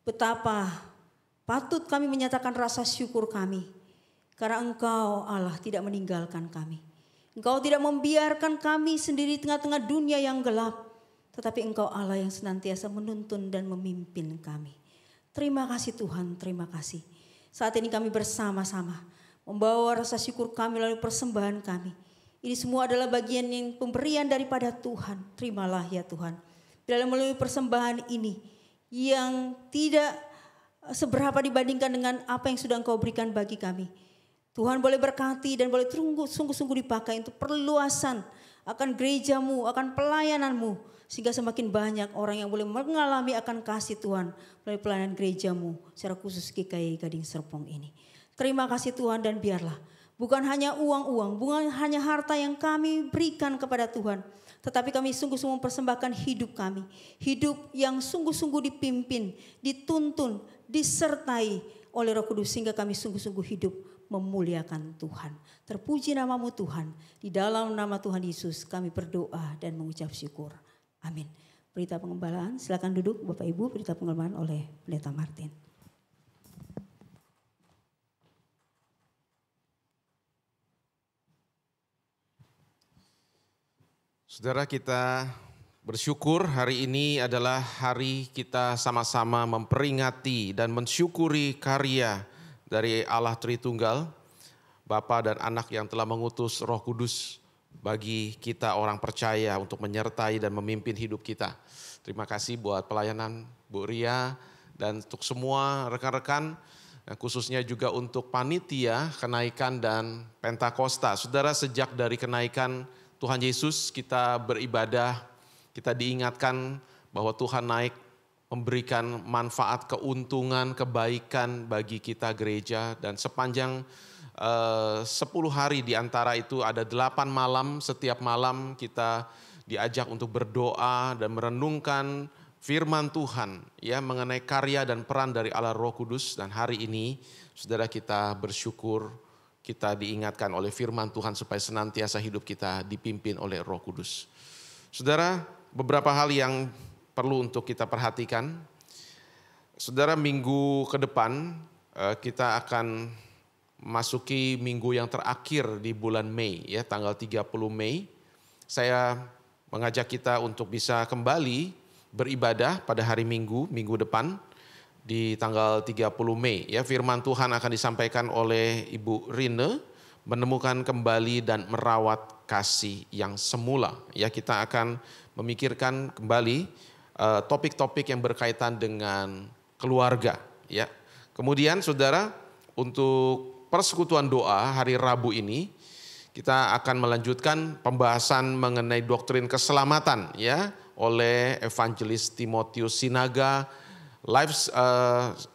Speaker 4: Betapa patut kami menyatakan rasa syukur kami, karena Engkau Allah tidak meninggalkan kami. Engkau tidak membiarkan kami sendiri di tengah-tengah dunia yang gelap, tetapi Engkau Allah yang senantiasa menuntun dan memimpin kami. Terima kasih Tuhan, terima kasih. Saat ini kami bersama-sama membawa rasa syukur kami lalu persembahan kami. Ini semua adalah bagian yang pemberian daripada Tuhan. Terimalah ya Tuhan. Bila melalui persembahan ini yang tidak seberapa dibandingkan dengan apa yang sudah Engkau berikan bagi kami. Tuhan boleh berkati dan boleh sungguh-sungguh dipakai untuk perluasan akan gereja-Mu, akan pelayanan-Mu. Sehingga semakin banyak orang yang boleh mengalami akan kasih Tuhan melalui pelayanan gereja-Mu. Secara khusus GKI Gading Serpong ini. Terima kasih Tuhan, dan biarlah bukan hanya uang-uang, bukan hanya harta yang kami berikan kepada Tuhan. Tetapi kami sungguh-sungguh mempersembahkan hidup kami. Hidup yang sungguh-sungguh dipimpin, dituntun, disertai oleh Roh Kudus. Sehingga kami sungguh-sungguh hidup memuliakan Tuhan. Terpuji nama-Mu Tuhan. Di dalam nama Tuhan Yesus kami berdoa dan mengucap syukur. Amin. Berita pengembalaan, silakan duduk Bapak Ibu. Berita pengembalaan oleh Pendeta Martin.
Speaker 9: Saudara, kita bersyukur hari ini adalah hari kita sama-sama memperingati dan mensyukuri karya dari Allah Tritunggal, Bapa dan Anak yang telah mengutus Roh Kudus bagi kita orang percaya untuk menyertai dan memimpin hidup kita. Terima kasih buat pelayanan Bu Ria dan untuk semua rekan-rekan, khususnya juga untuk panitia kenaikan dan Pentakosta. Saudara, sejak dari kenaikan Tuhan Yesus kita beribadah, kita diingatkan bahwa Tuhan naik memberikan manfaat, keuntungan, kebaikan bagi kita gereja. Dan sepanjang 10 hari di antara itu ada 8 malam, setiap malam kita diajak untuk berdoa dan merenungkan firman Tuhan ya mengenai karya dan peran dari Allah Roh Kudus. Dan hari ini saudara, kita bersyukur kita diingatkan oleh firman Tuhan supaya senantiasa hidup kita dipimpin oleh Roh Kudus. Saudara, beberapa hal yang perlu untuk kita perhatikan. Saudara, minggu ke depan kita akan masuki minggu yang terakhir di bulan Mei, ya, tanggal 30 Mei. Saya mengajak kita untuk bisa kembali beribadah pada hari Minggu depan. Di tanggal 30 Mei, ya, firman Tuhan akan disampaikan oleh Ibu Rine, menemukan kembali dan merawat kasih yang semula. Ya, kita akan memikirkan kembali topik-topik yang berkaitan dengan keluarga. Ya, kemudian saudara, untuk persekutuan doa hari Rabu ini kita akan melanjutkan pembahasan mengenai doktrin keselamatan, ya, oleh Evangelis Timotius Sinaga. Live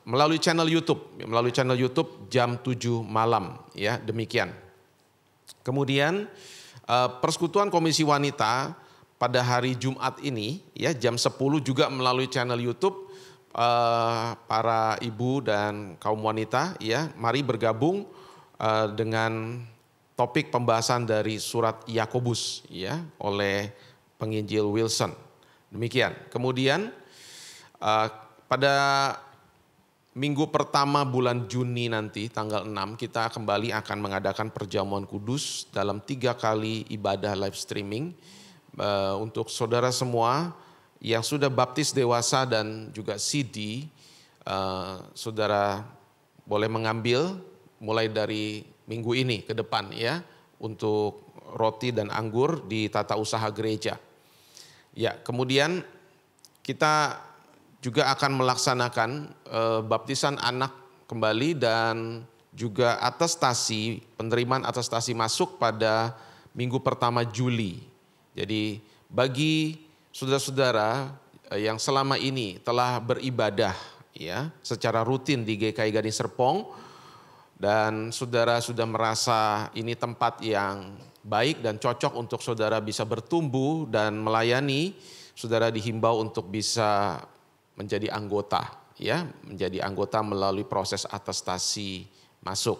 Speaker 9: melalui channel YouTube jam 7 malam, ya, demikian. Kemudian persekutuan Komisi Wanita pada hari Jumat ini, ya, jam 10 juga melalui channel YouTube para ibu dan kaum wanita, ya, mari bergabung dengan topik pembahasan dari surat Yakobus, ya, oleh penginjil Wilson. Demikian. Kemudian pada minggu pertama bulan Juni nanti tanggal 6 kita kembali akan mengadakan perjamuan kudus dalam 3 kali ibadah live streaming. Untuk saudara semua yang sudah baptis dewasa dan juga CD, saudara boleh mengambil mulai dari minggu ini ke depan, ya, untuk roti dan anggur di tata usaha gereja. Ya, kemudian kita juga akan melaksanakan baptisan anak kembali dan juga atestasi, penerimaan atestasi masuk pada minggu pertama Juli. Jadi bagi saudara-saudara yang selama ini telah beribadah, ya, secara rutin di GKI Gading Serpong dan saudara sudah merasa ini tempat yang baik dan cocok untuk saudara bisa bertumbuh dan melayani, saudara dihimbau untuk bisa menjadi anggota, ya, menjadi anggota melalui proses atestasi masuk.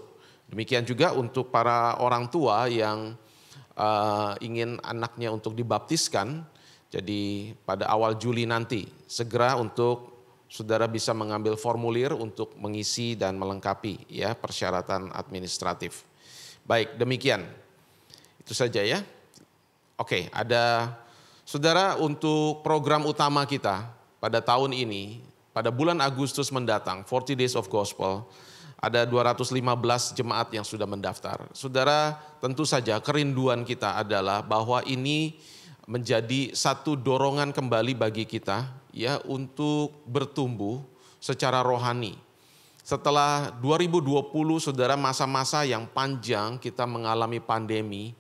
Speaker 9: Demikian juga untuk para orang tua yang ingin anaknya untuk dibaptiskan. Jadi pada awal Juli nanti segera untuk saudara bisa mengambil formulir untuk mengisi dan melengkapi ya persyaratan administratif. Baik, demikian. Itu saja ya. Oke, ada saudara untuk program utama kita pada tahun ini, pada bulan Agustus mendatang, 40 Days of Gospel, ada 215 jemaat yang sudah mendaftar. Saudara, tentu saja kerinduan kita adalah bahwa ini menjadi satu dorongan kembali bagi kita ya untuk bertumbuh secara rohani. Setelah 2020 saudara masa-masa yang panjang kita mengalami pandemi,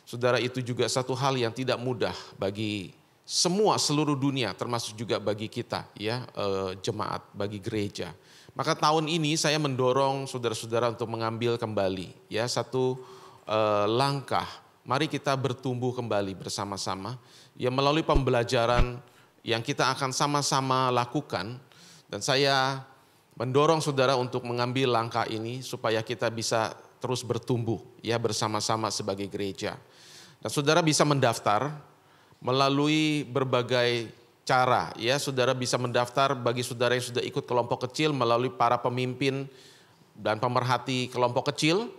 Speaker 9: saudara itu juga satu hal yang tidak mudah bagi semua seluruh dunia termasuk juga bagi kita ya jemaat, bagi gereja. Maka tahun ini saya mendorong saudara-saudara untuk mengambil kembali ya satu langkah. Mari kita bertumbuh kembali bersama-sama ya melalui pembelajaran yang kita akan sama-sama lakukan, dan saya mendorong saudara untuk mengambil langkah ini supaya kita bisa terus bertumbuh ya bersama-sama sebagai gereja. Dan saudara bisa mendaftar melalui berbagai cara ya. Saudara bisa mendaftar bagi saudara yang sudah ikut kelompok kecil melalui para pemimpin dan pemerhati kelompok kecil.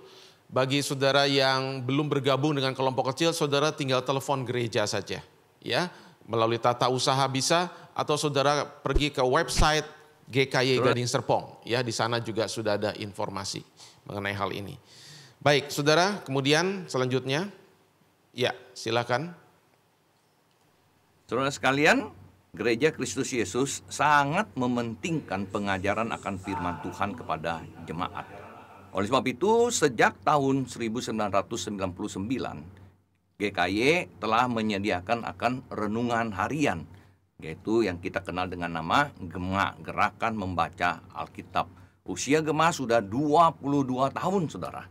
Speaker 9: Bagi saudara yang belum bergabung dengan kelompok kecil, saudara tinggal telepon gereja saja ya. Melalui tata usaha bisa, atau saudara pergi ke website GKY Gading Serpong ya, di sana juga sudah ada informasi mengenai hal ini. Baik, saudara, kemudian selanjutnya ya, silakan.
Speaker 1: Saudara sekalian, Gereja Kristus Yesus sangat mementingkan pengajaran akan firman Tuhan kepada jemaat. Oleh sebab itu, sejak tahun 1999, GKY telah menyediakan akan renungan harian, yaitu yang kita kenal dengan nama Gema, Gerakan Membaca Alkitab. Usia Gema sudah 22 tahun, saudara.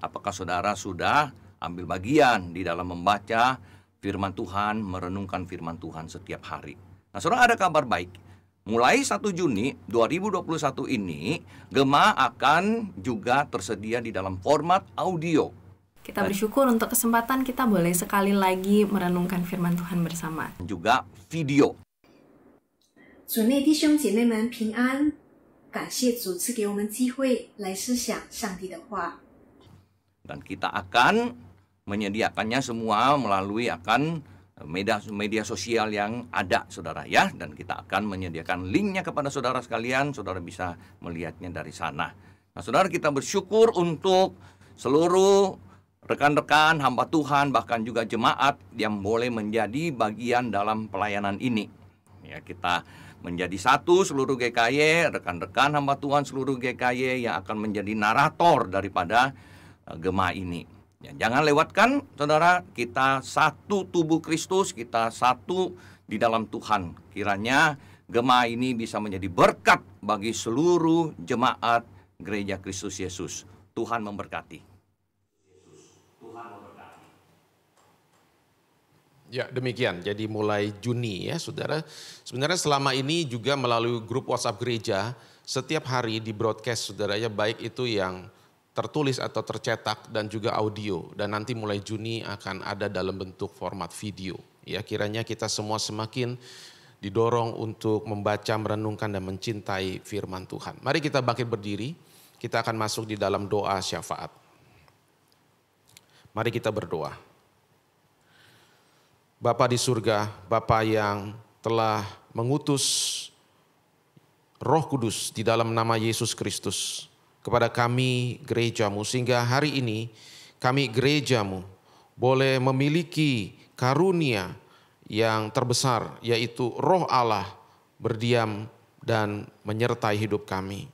Speaker 1: Apakah saudara sudah ambil bagian di dalam membaca firman Tuhan, merenungkan firman Tuhan setiap hari? Nah, saudara, ada kabar baik. Mulai 1 Juni 2021 ini, Gema akan juga tersedia di dalam format audio.
Speaker 2: Kita bersyukur untuk kesempatan kita boleh sekali lagi merenungkan firman Tuhan bersama.
Speaker 1: Juga video.
Speaker 3: 主内弟兄姐妹们平安，感谢主赐给我们机会来思想上帝的话。
Speaker 1: Dan kita akan menyediakannya semua melalui akan media sosial yang ada, saudara ya, dan kita akan menyediakan linknya kepada saudara sekalian. Saudara bisa melihatnya dari sana. Nah, saudara, kita bersyukur untuk seluruh rekan-rekan hamba Tuhan, bahkan juga jemaat yang boleh menjadi bagian dalam pelayanan ini. Ya, kita menjadi satu seluruh GKY, rekan-rekan hamba Tuhan seluruh GKY yang akan menjadi narator daripada Gema ini. Ya, jangan lewatkan, saudara, kita satu tubuh Kristus, kita satu di dalam Tuhan. Kiranya Gema ini bisa menjadi berkat bagi seluruh jemaat Gereja Kristus Yesus. Tuhan memberkati.
Speaker 9: Ya, demikian. Jadi mulai Juni ya, saudara. Sebenarnya selama ini juga melalui grup WhatsApp gereja, setiap hari di broadcast, saudara ya, baik itu yang tertulis atau tercetak dan juga audio, dan nanti mulai Juni akan ada dalam bentuk format video. Ya, kiranya kita semua semakin didorong untuk membaca, merenungkan dan mencintai firman Tuhan. Mari kita bangkit berdiri, kita akan masuk di dalam doa syafaat. Mari kita berdoa. Bapa di surga, Bapa yang telah mengutus Roh Kudus di dalam nama Yesus Kristus kepada kami gerejamu, sehingga hari ini kami gerejamu boleh memiliki karunia yang terbesar, yaitu Roh Allah berdiam dan menyertai hidup kami.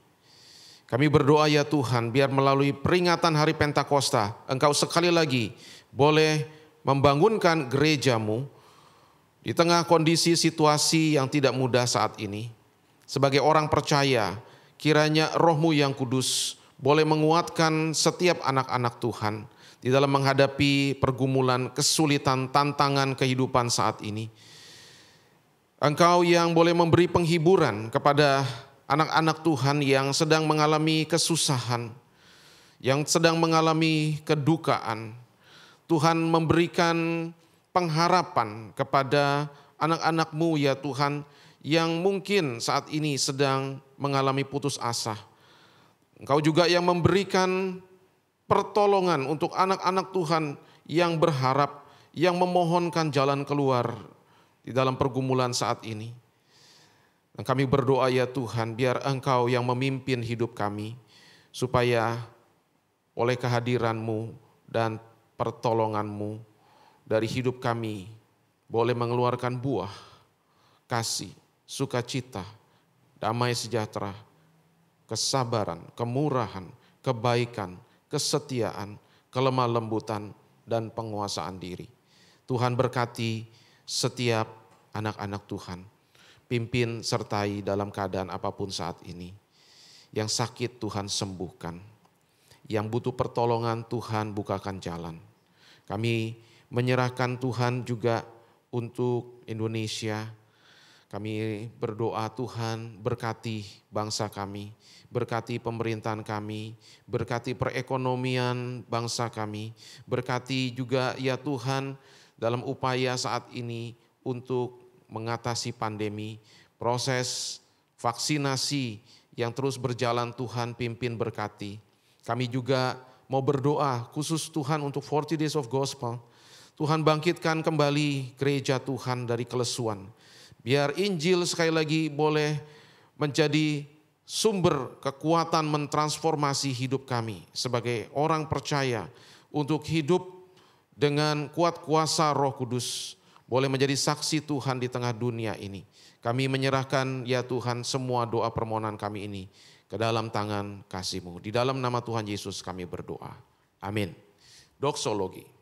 Speaker 9: Kami berdoa ya Tuhan, biar melalui peringatan hari Pentakosta, Engkau sekali lagi boleh membangunkan gerejamu di tengah kondisi situasi yang tidak mudah saat ini. Sebagai orang percaya, kiranya Roh-Mu yang kudus boleh menguatkan setiap anak-anak Tuhan di dalam menghadapi pergumulan, kesulitan, tantangan kehidupan saat ini. Engkau yang boleh memberi penghiburan kepada anak-anak Tuhan yang sedang mengalami kesusahan, yang sedang mengalami kedukaan. Tuhan memberikan pengharapan kepada anak-anak-Mu ya Tuhan, yang mungkin saat ini sedang mengalami putus asa. Engkau juga yang memberikan pertolongan untuk anak-anak Tuhan yang berharap, yang memohonkan jalan keluar di dalam pergumulan saat ini. Dan kami berdoa ya Tuhan, biar Engkau yang memimpin hidup kami, supaya oleh kehadiran-Mu dan pertolongan-Mu dari hidup kami boleh mengeluarkan buah kasih, sukacita, damai sejahtera, kesabaran, kemurahan, kebaikan, kesetiaan, kelemah lembutan, dan penguasaan diri. Tuhan berkati setiap anak-anak Tuhan. Pimpin sertai dalam keadaan apapun saat ini. Yang sakit Tuhan sembuhkan. Yang butuh pertolongan Tuhan bukakan jalan. Kami menyerahkan Tuhan juga untuk Indonesia. Kami berdoa Tuhan berkati bangsa kami, berkati pemerintahan kami, berkati perekonomian bangsa kami, berkati juga ya Tuhan dalam upaya saat ini untuk mengatasi pandemi, proses vaksinasi yang terus berjalan Tuhan pimpin berkati. Kami juga mau berdoa khusus Tuhan untuk 40 Days of Gospel. Tuhan bangkitkan kembali gereja Tuhan dari kelesuan. Biar Injil sekali lagi boleh menjadi sumber kekuatan mentransformasi hidup kami sebagai orang percaya untuk hidup dengan kuat kuasa Roh Kudus. Boleh menjadi saksi Tuhan di tengah dunia ini. Kami menyerahkan ya Tuhan semua doa permohonan kami ini ke dalam tangan kasih-Mu. Di dalam nama Tuhan Yesus kami berdoa. Amin. Doksologi.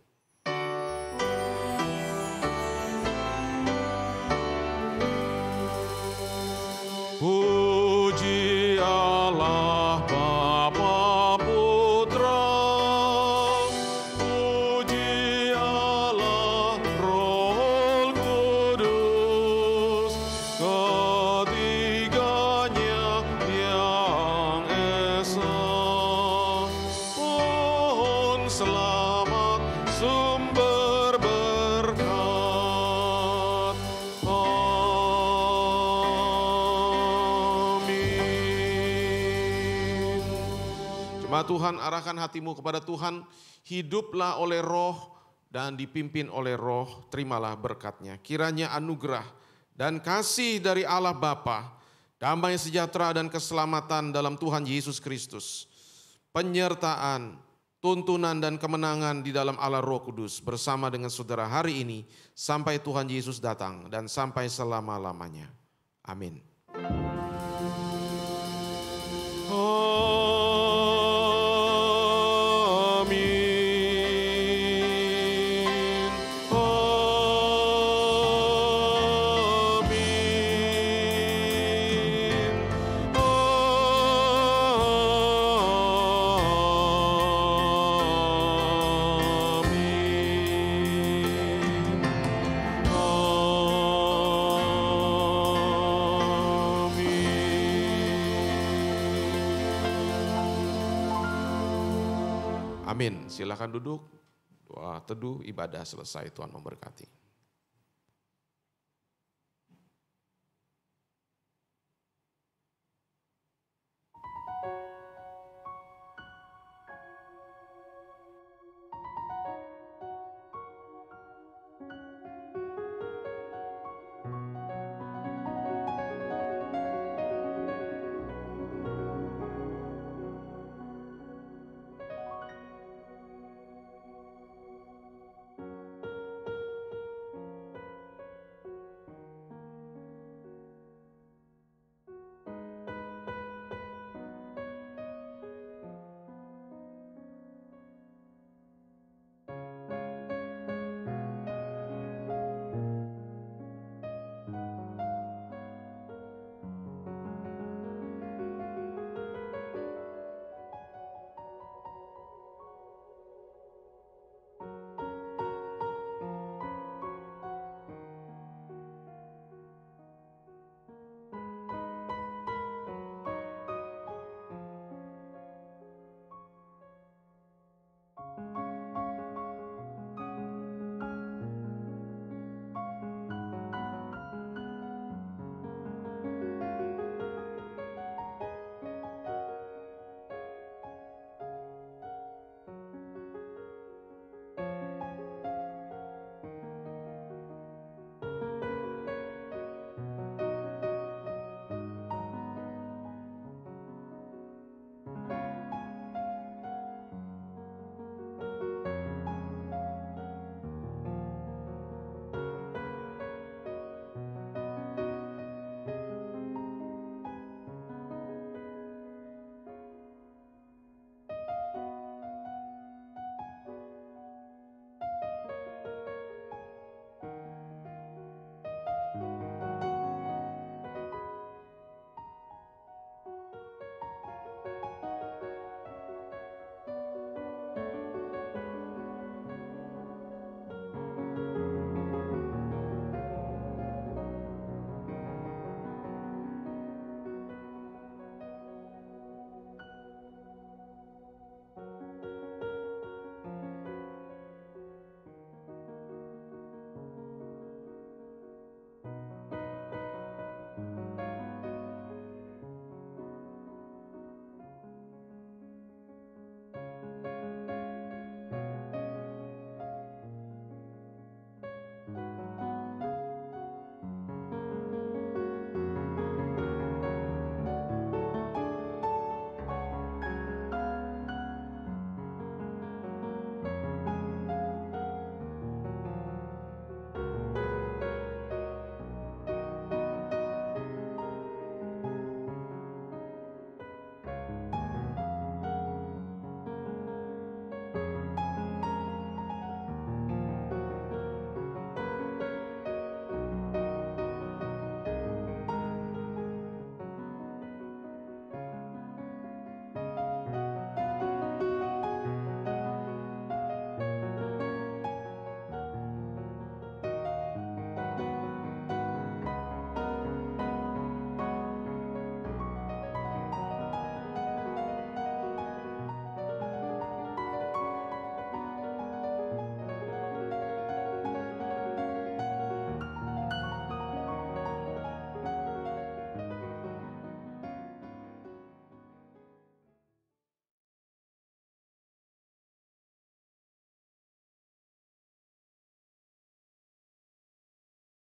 Speaker 7: Puji Allah Bapa Putra, puji Allah Roh Kudus, ketiganya yang esa. Pohon selamat sumber berkat.
Speaker 9: Tuhan arahkan hatimu kepada Tuhan, hiduplah oleh Roh dan dipimpin oleh Roh, terimalah berkat-Nya. Kiranya anugerah dan kasih dari Allah Bapa, damai sejahtera dan keselamatan dalam Tuhan Yesus Kristus, penyertaan, tuntunan dan kemenangan di dalam Allah Roh Kudus bersama dengan saudara hari ini sampai Tuhan Yesus datang dan sampai selama-lamanya. Amin. Amin. Silakan duduk. Doa teduh ibadah selesai. Tuhan memberkati.